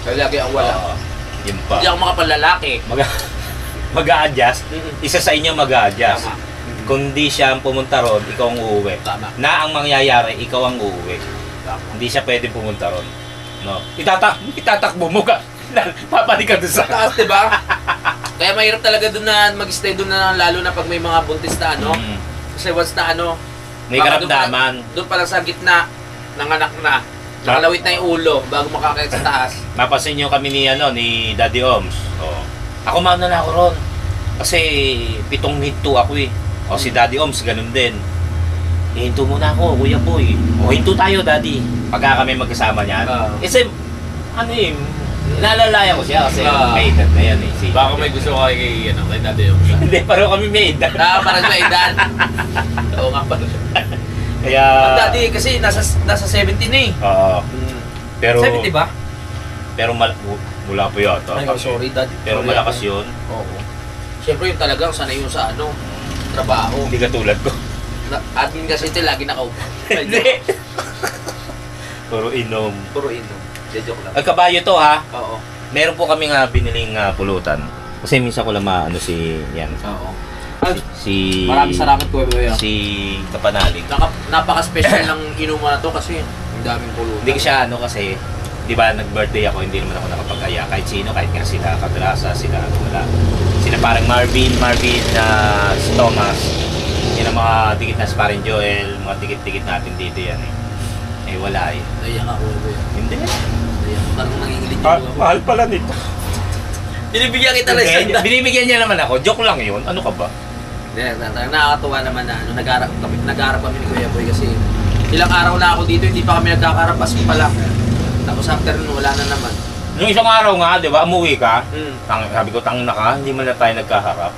Kaya lagi ang wala. Oo. Yun pa. Hindi ako makapanlalaki. Mag-a-adjust. Isa sa inyo mag-a-adjust. Tama. Kung di siya ang pumunta ron, ikaw ang uuwi. Tama. Na ang mangyayari, ikaw ang uuwi. Tama. Hindi siya pwedeng pumunta ron. No. Itatakbo mo ka. Papalik ka doon sa... Taas, di ba? Kaya mahirap talaga doon na mag-stay doon na lalo na pag may mga buntis na ano. Mm. Kasi once na ano, May baka karamdaman. Doon pa lang sa gitna, nanganak na. Nakalawit na yung ulo bago makakait sa taas. Napansin nyo kami ni Daddy Oms. Oh. Ako mauna na ako ron. Kasi 7 hinto ako eh. O si Daddy Oms, ganun din. Hinto muna ako, Kuya Boy. O hinto tayo, Daddy. Pagka kami magkasama niyan. Kasi, ano eh, nalalaya ko siya kasi may edad na yan eh. Baka may gusto ko kay Daddy yung Hindi, pareho kami may edad. parang may edad. Oo nga pala. Kaya... Daddy kasi nasa 70 na eh. Oo. Pero... 70 ba? Pero mula po yata. Ay, sorry, Daddy. Pero malakas yun. Oo. Siyempre yung talagang sanay yung sa trabaho. Hindi katulad ko. Admin kasi ito lagi nakaupo. Hindi. Puro inom. Puro inom. Joke lang. Ay, kabayo to ha. Oo. Meron po kami nga biniling pulutan. Kasi minsan ko lang maano si yan. Oo. Si Maraming salamat ko, Kuya. Si Kapanalig. Napaka-special ng inuman na to kasi ang daming pulutan. Hindi ko siya ano kasi, di ba nag-birthday ako, hindi naman ako nakapag-aya. Kahit sino, kahit nga sila Kadrasa, sila wala. Sila parang Marvin si Thomas. Yan ang mga dikit na si parang Joel, mga dikit-dikit natin dito yan eh. Eh wala eh. Naiyak ako, Kuya. Hindi. Naiyak. Parang nangingilit yung ako. Mahal pala nito. Binibigyan kita ng sanda. Binibigyan niya naman ako. Joke lang yun. Ano ka ba? Nakakatuwa naman na nag-arap kami ni Kuya Boy kasi ilang araw na ako dito, hindi pa kami nagkakarap, as pa lang. Tapos after nun, wala na naman. Yung isang araw nga, di ba, umuwi ka, Mm. sabi ko, tangin na ka, hindi man na tayo nagkaharap.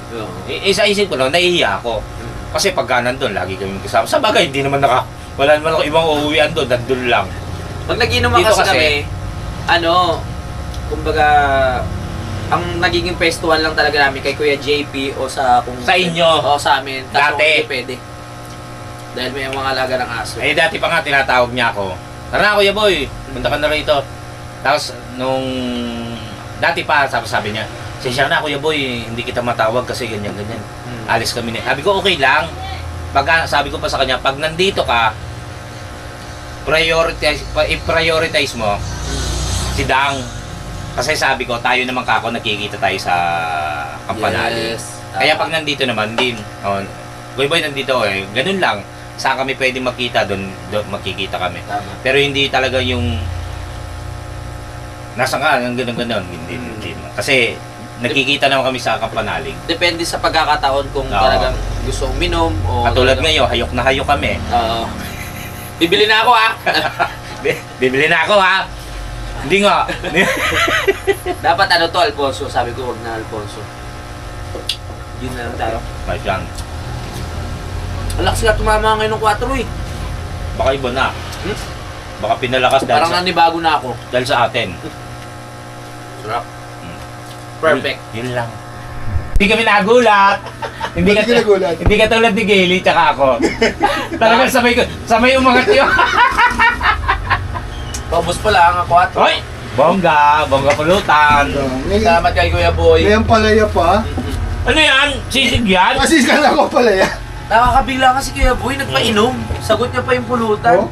Sa isip ko lang, nahihiya ako. Kasi pagka nandun, lagi kami kasama. Sa bagay, hindi naman wala naman ako ibang uuwian doon, nandun lang. Pag nag-inuman Dito kasi kasi, kami, kumbaga, ang nagiging pestuhan lang talaga namin kay Kuya JP o sa Sa inyo? O sa amin. Kaso Dati? hindi pwede. Dahil may mga alaga ng aso. Eh, dati pa nga, tinatawag niya ako. Tara na, Kuya Boy, punta ka na rito. Tapos, dati pa, sabi niya, sensya na, Kuya Boy, hindi kita matawag kasi ganyan-ganyan. Alis kami na. Sabi ko, okay lang. Sabi ko pa sa kanya, pag nandito ka, i-prioritize mo si Dang. Kasi sabi ko, tayo naman kako, nakikita tayo sa Kampanali. Yes. Kaya pag nandito naman, Kuya Boy, nandito eh, ganun lang. Saan kami pwede makita, doon makikita kami. Tama. Pero hindi talaga yung nasa ka, ganun-ganun. Hindi. Kasi nakikita naman kami sa Kampanalig. Depende sa pagkakataon kung Oo. talagang gusto mong minom o... Katulad ngayon, hayok na hayok kami. Bibili na ako Bibili na ako ha. Hindi nga. Dapat to, Alfonso. Sabi ko, wag na Alfonso. Yun na lang tayo. Mas yan. Ang lakas nga tumama ngayon ng 4 eh. Baka iba na. Baka pinalakas Parang nanibago na ako. dahil sa atin. Sarap. Perfect. Yun lang. Hindi kami nagulat. Hindi ka nagulat. Hindi ka tulad ni Gailey tsaka ako. Talagang sabay umangat yun. Paubos pa lang ang 4. Hoy! Bongga pulutan. Salamat kay Kuya Boy. Ngayon palaya pa. Ano yan? Sisig yan? Kasi ka na ako palaya. Nakakabigla kasi Kuya Boy, nagpainom. Sagot niya pa yung pulutan. Oh?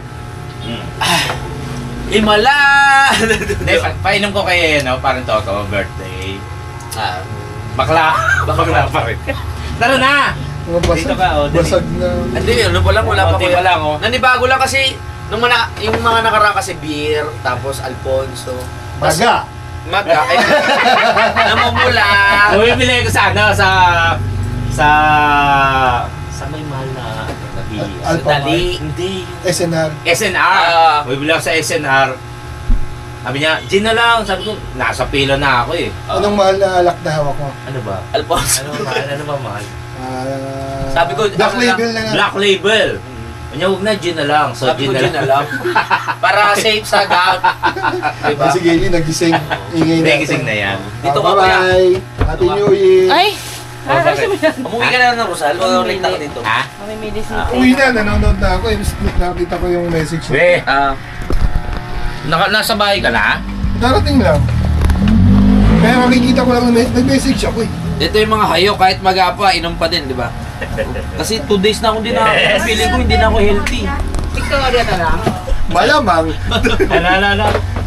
Himala! Hindi, painom ko kay parang Toto, birthday. Bakla pa rin. Tara na! Mga basag, Dito ka, oh, dali. basag na. Hindi, ano pa lang, wala pa Konti pa lang, oh. Nanibago lang kasi, yung mga nakaraan kasi beer, tapos Alfonso. Maga. Maga. Ay, namumula. Bumibili ko sa may mahal na Alpha Dali. Hindi. SNR. SNR. Bumibili ako sa SNR. Sabi niya, gin na lang. Sabi ko, nasa pila na ako eh. Anong mahal na alak na hawak mo? Ano ba? Alfonso. Ano ba mahal? Sabi ko, Black ano label na nga. Black label. Kanya, huwag na gin na lang. So, Sabi ko, gin gin na lang. Para safe sa gout. Diba? Si Gailey nagising. Ingay Hindi, natin. gising na yan. Dito ka, kuya. Bye-bye. Happy New Year. Ay! Oh, bakit? Umuwi ka na ng Rosal o late na ka dito? Ha? Mamimili si Uwi na, nanonood na ako. Nakita ko yung message niya. Be, nasa bahay ka na? Darating lang. Kaya makikita ko lang nag-message ako eh. Dito yung mga hayo, kahit mag-apa, inom pa din, di ba? Kasi 2 days na akong hindi Yes. feeling ko hindi na ako healthy. Victoria na lang. Malamang.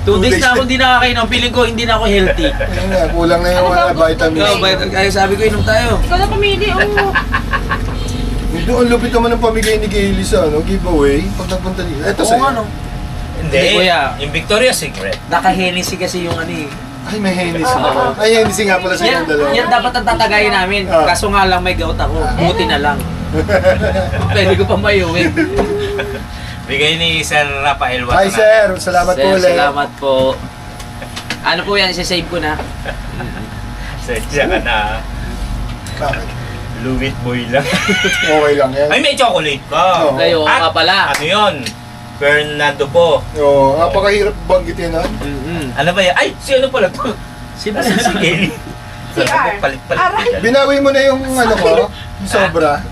2 days na ako hindi nakakainom, feeling ko hindi na ako healthy. Ayun nga, kulang na yung Ano ba mga gusto vitamins. Kaya sabi ko, inom tayo. Ikaw na pumili, oh. Ito, ang lupit naman ng pamigay ni Gailey sa giveaway. Pag nagpunta dito. Ito Oo sa'yo. nga, no? Hindi, Hindi, kuya. yung Victoria's Secret. Naka-Hennessy kasi yung ano eh. Ay, may Hennessy. Ay, Hennessy nga pala sa Yan, yung dalawa. yan dapat ang tatagayin namin. Ah. Kaso nga lang may gout ako. Buti na lang. Pwede ko pa mayuwin. Bigay ni Sir Rafael Hi, Watanabe. sir. Salamat po ulit. Salamat po. Ano po yan? Isa-save ko na. Sensya ka na. Bakit? Luwit boy lang. Okay lang yan. Ay, may chocolate ka. Oo. Kayo At, nga pala. Ano yun? Fernando po. Oo, napakahirap banggitin ha. Ano ba yan? Ay, si ano pala to? Si Kelly. CR. Palit-palit ka dyan. Binawi mo na yung ano ko, yung sobra.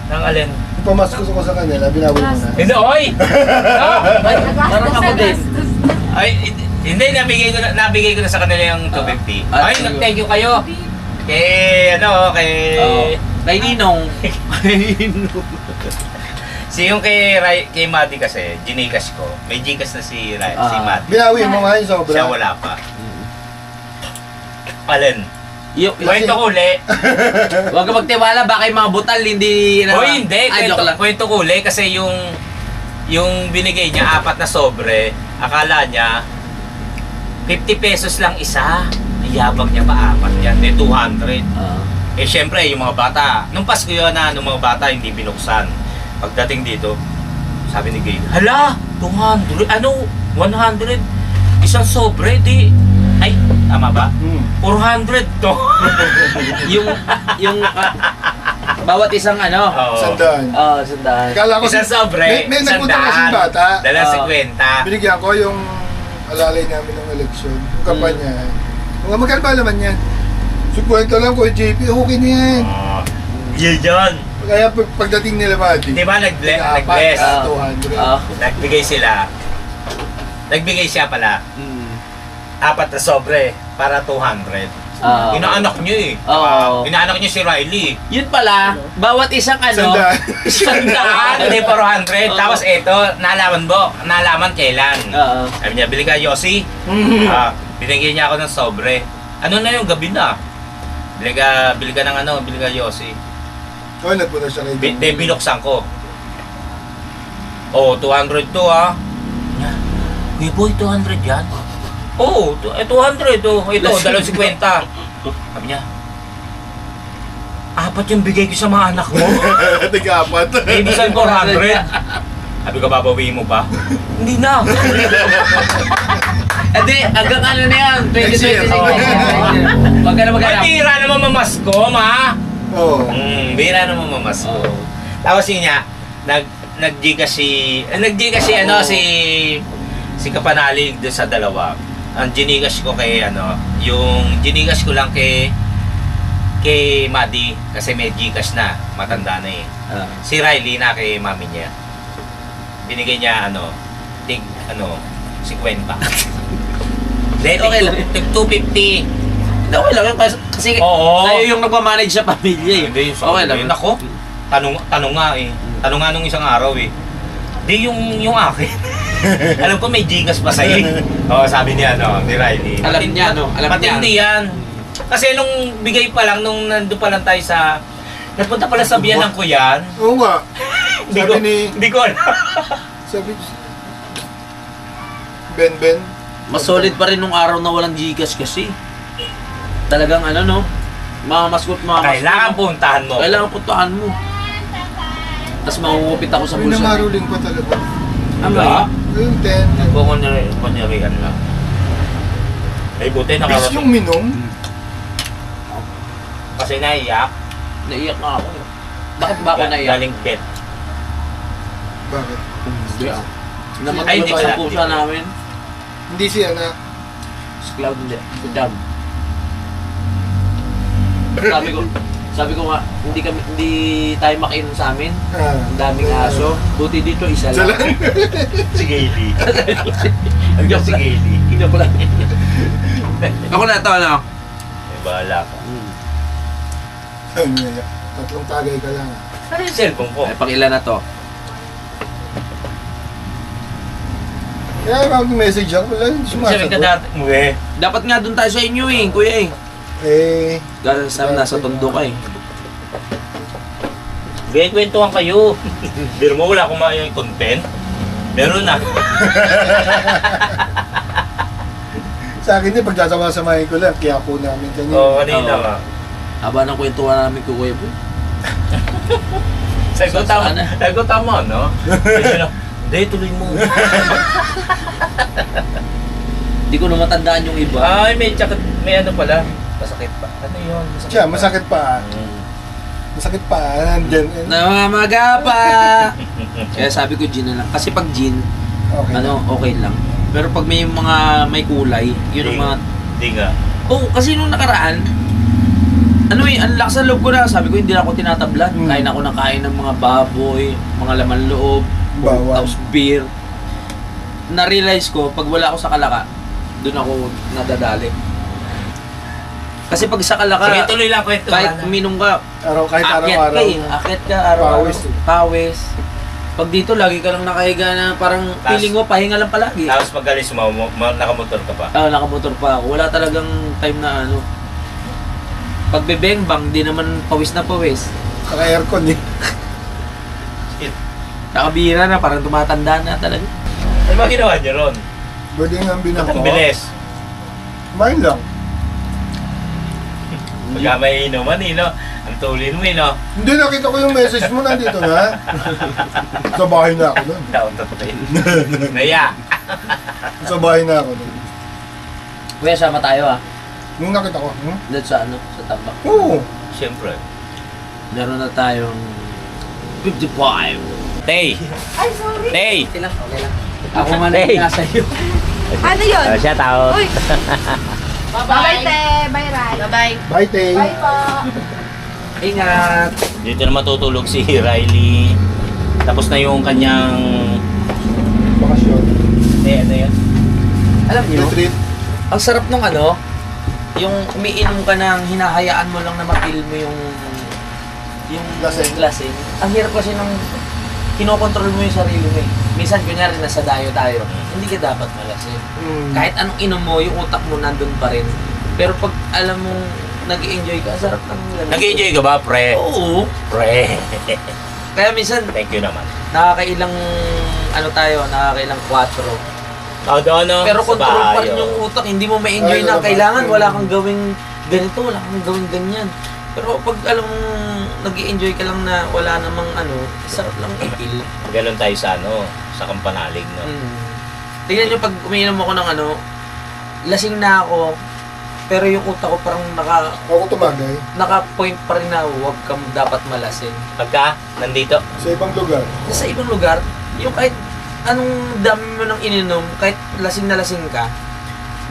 Nang alin? Yung pamasko ko sa kanila, binawi mo na. Hindi, oy! Ay, parang ako din. Ay, hindi, nabigay ko na sa kanila yung 250. Ah, Ay, sige. thank you kayo. Kay, Kay Ninong. yung kay Madi kasi, ginikas ko. May gikas na si Madi. Binawi mo nga yung sobra. Siya wala pa. Alin? Yung, Kwento ko uli. Huwag ka magtiwala, baka yung mga butal hindi na... O hindi, Ay, joke lang. kwento ko uli kasi yung binigay niya, 4 na sobre, akala niya, 50 pesos lang isa. Iyabang niya pa 4 yan, may 200. Eh syempre, yung mga bata, nung Pasko yun na, nung mga bata hindi binuksan. Pagdating dito, sabi ni Gail, hala, 200, ano, 100, isang sobre, di, ay, tama ba? 400 to. yung bawat isang ano. Oo. Sandaan. Sandaan. Kala ko, Isang sobre, may isang nagpunta kasing daan, bata. dalang 50. Binigyan ko yung alalay namin ng eleksyon, yung kampanya. Mga magkano ba naman yan? So, kwento lang ko, JP, okay na yan. Yun yun. Kaya pagdating nila, Madi, Di ba nag-bless? 200. Nagbigay sila. Nagbigay siya pala. 4 na sobre para 200. Inaanak niyo eh. Oo. Inaanak niyo si Riley. Yun pala, bawat isang ano, Sandaan. Sandaan, hindi 400. Tapos eto, nalaman kailan. Sabi niya, bili ka Yossi. Binigyan niya ako ng sobre. Ano na yung gabi na? Bili ka ng ano, bili ka Yossi. Oh, nagpunta siya kay Binuksan ko. Oh, 200 to ha. Uy boy, 200 yan? Oo, 200 to. Ito, 250. Sabi niya, 4 yung bigay ko sa mga anak mo. Tig-apat. Eh, ibisan 400. Sabi ko, babawiin mo ba? Hindi na. Hindi, hanggang ano na yan, 2026. Huwag ka na Ay, maghanap. bira naman mamasko, ma. Oo. Bira naman mamasko. Oo. Tapos yun niya, nag-Gcash si Kapanalig doon sa dalawa. Ang Gcash ko kay yung Gcash ko lang kay Madi kasi may Gcash na, matanda na eh. Si Riley na kay mami niya. Binigay niya 50. Okay lang. Tig 250. Okay lang yun kasi Oo. tayo yung nagmamanage sa pamilya eh. Hindi, Okay lang. Nako, tanong nga eh. Tanong nga nung isang araw eh. Di yung akin. Alam ko may Gcash pa sa'yo eh. Oo, sabi niya ni Riley. Alam niya, no? Alam niya. Matindi yan. Kasi nung bigay pa lang, nung nandun pa lang tayo sa... Napunta pala sa biyanan ko yan. Oo nga. Hindi ko alam. Sabi Ben. Mas solid pa rin nung araw na walang Gcash kasi. Talagang mamamasgot. Kailangan puntahan mo. Kailangan puntahan mo. Tapos mangungupit ako sa May bulsa. namaruling pa talaga. Diba? Yung 10. Nagkukunyarihan lang. Ay, buti Bis nakarating. yung minom. Kasi naiyak. Naiyak na ako. Bakit ba ako naiyak? Galing pet. Bakit? Hindi ah. Ay, Namatay hindi sa pala. pusa namin. Hindi siya na. Si Cloud hindi. Si Jam. Sabi ko nga, hindi tayo makinom sa amin. Ang daming aso. Buti dito isa Isa lang. lang. Si Gaily. Hanggang si Gaily. Hindi ko lang. Ako na ito, May bahala ka. Ano niya? Tatlong tagay ka lang. Ano yung cellphone ko? Ay, pang ilan na to? Kaya mag-message ako. Wala yung Sabi ka sumasagot. dati. Muwe. Dapat nga doon tayo sa inyo eh, kuya eh. Eh, Dahil sa nasa tondo ka eh. Kwentuhan kayo. Pero mo wala akong yung content. Meron na. Sa akin din, pagsasama-samahin ko lang, kaya po namin kanina. Oo, kanina Oo. nga. Haba ng kwentuhan namin ko Kuya Boy. Sagutan mo, no? Hindi, tuloy mo. Hindi ko na matandaan yung iba. Ay, may ano pala. Masakit pa. Ano yun? Siya, masakit pa. Masakit pa. Nandyan. Namamaga pa! Kaya sabi ko gin na lang. Kasi pag gin, Okay. okay lang. Pero pag may mga may kulay, yun ang mga... Hindi nga. Oo, kasi nung nakaraan, ang lakas ng loob ko na. Sabi ko, hindi na ako tinatablan. Kain ako ng kain ng mga baboy, mga laman loob, Bawal. tapos beer. Na-realize ko, pag wala ako sa Kalaka, doon ako nadadali. Kasi pag sa Kalaka, Sige, tuloy lang kwento. kahit uminom ka, Kahit akyat araw-araw. ka eh. Akyat ka araw-araw. Pawis eh. Pawis. Pag dito, lagi ka lang nakahiga na parang feeling mo, pahinga lang palagi. Tapos pag alis mo, nakamotor ka pa. Nakamotor pa ako. Wala talagang time na ano. Pag bebeng-bang, di naman pawis na pawis. Naka-aircon eh. Nakabira na, parang tumatanda na talaga. Ano ba ginawa niyo ron? Pwede nga binang Ang ko. bilis. Kumain lang. Pagka may inuman, no? Ang tulin mo, no? Hindi, nakita ko yung message mo nandito na. Sa bahay na ako nun. Taon-taon. Naya. Sa bahay na ako nun. Kuya, sama tayo ah. Nung nakita ko, Doon sa ano, sa tambak. Oo. Siyempre. Meron na tayong 55. Tay! Ay, sorry. Tay! Okay lang, okay lang. Ako man Hey. ay nasa iyo. Ano yun? Shout out. Uy. Bye-bye, te. Bye, Rai. Bye-bye. Bye, Tay. Bye po. Ingat. Dito na matutulog si Riley. Tapos na yung kanyang... Bakasyon. ano yun? Alam niyo, Retreat. ang sarap nung ano, yung umiinom ka ng hinahayaan mo lang na mapil mo yung Lasing. Ang hirap kasi nung kinokontrol mo yung sarili mo eh. Minsan, kunyari, nasa dayo tayo, hindi ka dapat malasing. Kahit anong inom mo, yung utak mo nandun pa rin. Pero pag alam mong nag-enjoy ka, sarap ng lamig. Nag-enjoy ka ba, pre? Oo. Pre. Kaya minsan, Thank you naman. nakakailang, nakakailang 4. Ano? Pero sa control pa rin bahay, yung utak, hindi mo ma-enjoy Ay, na naman. kailangan, wala kang gawing ganito, wala kang gawing ganyan. Pero pag alam mong nag-enjoy ka lang na wala namang sarap lang ipil. Ganon tayo sa sa Kampanalig, no? Tingnan nyo, pag umiinom ako ng lasing na ako, pero yung utak ko parang Ako tumagay. naka-point pa rin na huwag kang dapat malasing. Pagka, nandito, Sa ibang lugar. Sa ibang lugar, yung kahit anong dami mo nang ininom, kahit lasing na lasing ka,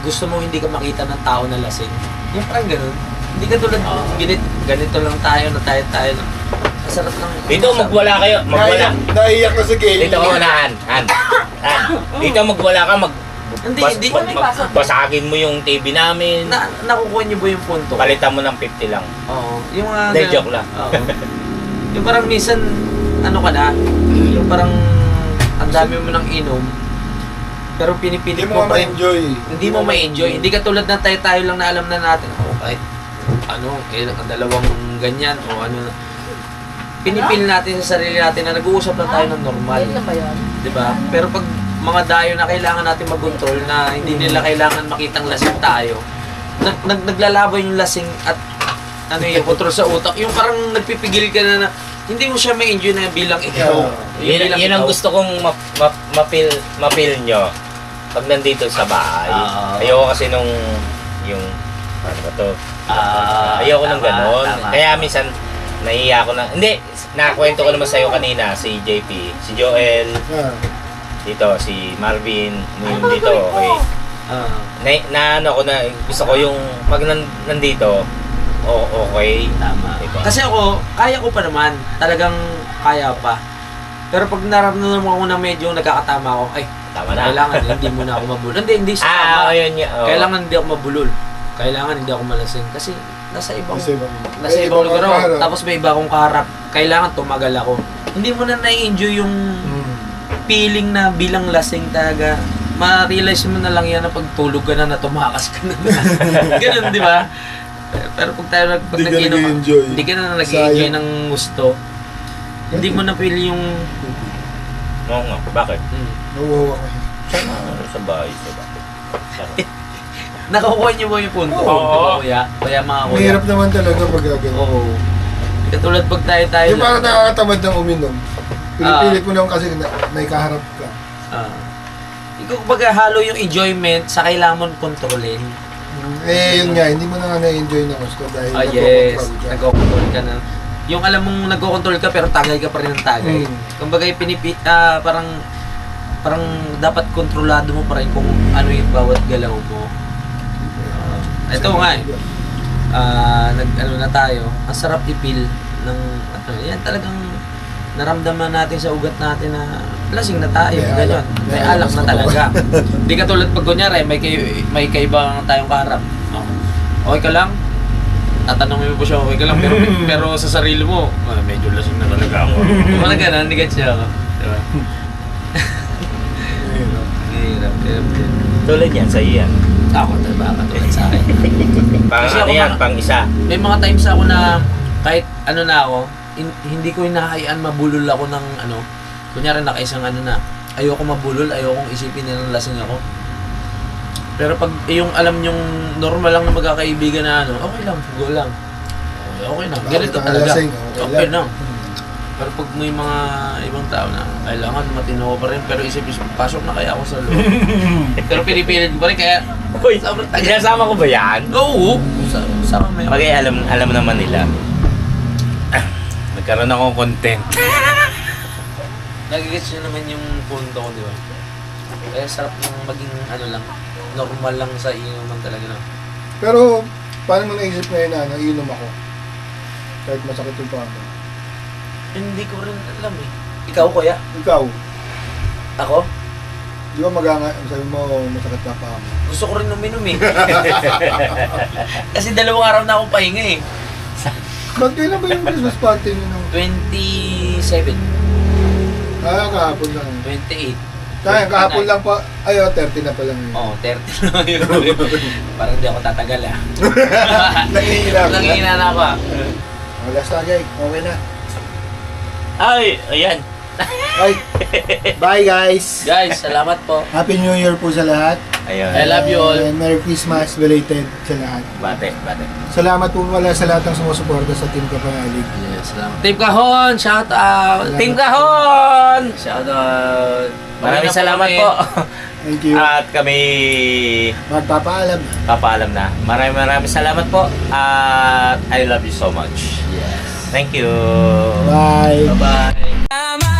gusto mo hindi ka makita ng tao na lasing. Yung parang ganun. Hindi ka tulad, ganito lang tayo na tayo lang. Masarap lang. dito magwala kayo, magwala. Naiyak na si Kelly. Dito ka unahan, Han. Dito magwala ka, Hindi. basagin mo yung TV namin. Nakukuha niyo ba yung punto? Palitan mo ng 50 lang. Oo. Yung mga Hindi, ganun. joke lang. Oo. Yung parang minsan, ka na, yung parang ang dami mo nang inom, pero pinipilit Hindi mo mo pa rin. ma-enjoy. Hindi mo ma-enjoy. Hindi ka tulad na tayo lang na alam na natin, kahit dalawang ganyan o pinipil natin sa sarili natin na nag-uusap lang tayo ng normal. Ayun na ba yun? Diba? Pero pag mga dayo na kailangan natin mag-control na hindi nila kailangan makitang lasing tayo, naglalabo yung lasing at yung control sa utak. Yung parang nagpipigil ka na hindi mo siya ma-enjoy na bilang ikaw. Yun ang gusto kong mapil nyo pag nandito sa bahay. Ayoko kasi yung ano ba to? Ayoko nang ganon. Kaya minsan nahiya ako na. Hindi, nakakwento ko naman sa'yo kanina si JP, si Joel, dito si Marvin, yung dito, okay. Gusto ko yung pag nandito, okay. Tama. Diba? Kasi ako, kaya ko pa naman. Talagang kaya pa. Pero pag naramdaman mo ako na medyo nagkakatama ako, ay, Tama na. kailangan hindi mo na ako mabulol. Hindi sa tama. Yun yun. Oh. Kailangan hindi ako mabulol. Kailangan hindi ako malasing. Kasi nasa ibang May ibang lugar ako. kaharap. Tapos may iba akong kaharap. Kailangan tumagal ako. Hindi mo na na-enjoy yung feeling na bilang lasing talaga. Ma-realize mo na lang yan na pagtulog ka na tumakas ka na. Ganun, di ba? Pero pag tayo pag Hindi ka nag-inom, nag-i-enjoy. hindi ka na nag-enjoy Sayang. ng gusto. Hindi mo na feel yung Oo nga, bakit? Nawawa ko. Sa bahay, diba? Sarap. Nakukuha niyo mo yung punto. Oo. Diba, kuya? Kaya mga kuya. Mahirap naman talaga pag gagawin. Oo. Katulad pag tayo Yung parang nakakatamad ng uminom. Pinipilit mo naman kasi may kaharap ka. Ikaw kumbaga halo yung enjoyment sa kailangan mo kontrolin. Eh, yun nga, hindi mo na nga na-enjoy na gusto dahil Yes, nagko-control ka. nagko-control ka na. Yung alam mong nagko-control ka pero tagay ka pa rin ng tagay. Kumbaga parang dapat kontrolado mo pa rin kung ano yung bawat galaw mo. Ito nga eh. Nag-ano na tayo. Ang sarap i-feel ng yan talagang naramdaman natin sa ugat natin na lasing na tayo, May ganyan. alak. May May alak alak na sa talaga. Hindi ka tulad pag kunyari, may kaibang tayong kaharap. Okay ka lang? Tatanungin mo po siya, okay ka lang, pero sa sarili mo, medyo lasing na talaga ako. Wala ganun, hindi ka siya ako. Diba? Hirap. Tulad yan, sa iyan. Ako diba, katulad sa akin. Pang Kasi ano ako yan, mga- pang isa. May mga times ako na kahit ano na ako, hindi ko hinahayaan mabulol ako ng ano. Kunyari nakaisang ano na, ayoko mabulol, ayokong isipin na lasing ako. Pero pag yung alam yung normal lang na magkakaibigan na ano, okay lang, go lang. Okay lang, ganito Bakit talaga. lasing? Okay lang. Pero pag may mga ibang tao na kailangan matino ko pa rin, pero isip-isip, pasok na kaya ako sa loob. Pero pinipilit ko pa rin, kaya Uy, sobrang tagal. sinasama ko ba yan? Oo! Sama mo yun. Bagay, alam naman nila. Nagkaroon akong content. Nagigits nyo naman yung punto ko, di ba? Kaya sarap ng maging ano lang, normal lang sa inuman talaga na. Pero, paano mo naisip ngayon na naiinom ako? Kahit masakit yung paa mo. Hindi ko rin alam eh. Ikaw kuya? Ikaw, Ako? di ba sabi mo masakit na paa mo? Gusto ko rin uminom eh. Kasi 2 araw na akong pahinga eh. Ba't kailan ba yung Christmas party niyo nung... 27, kahapon lang. 28. Kaya kahapon lang pa, 30 na pa lang yun. Oo, 30 lang yun. Parang di ako tatagal ah. Nangihina ka na? Nangihina na ako ah. Last na, Jay. Okay na. Ay, ayan. Ay, bye guys. Guys, salamat po. Happy New Year po sa lahat. Ayun. I love you all. And Merry Christmas belated sa lahat. Bate. Salamat po pala sa lahat ng sumusuporta sa Team Kapangalig. Yes, salamat. Team Kahon, shout out. Team Kahon, shout out. Maraming salamat po. Thank you. At kami Magpapaalam. papaalam na. Maraming salamat po. At I love you so much. Yes. Thank you. Bye. Bye-bye. Tama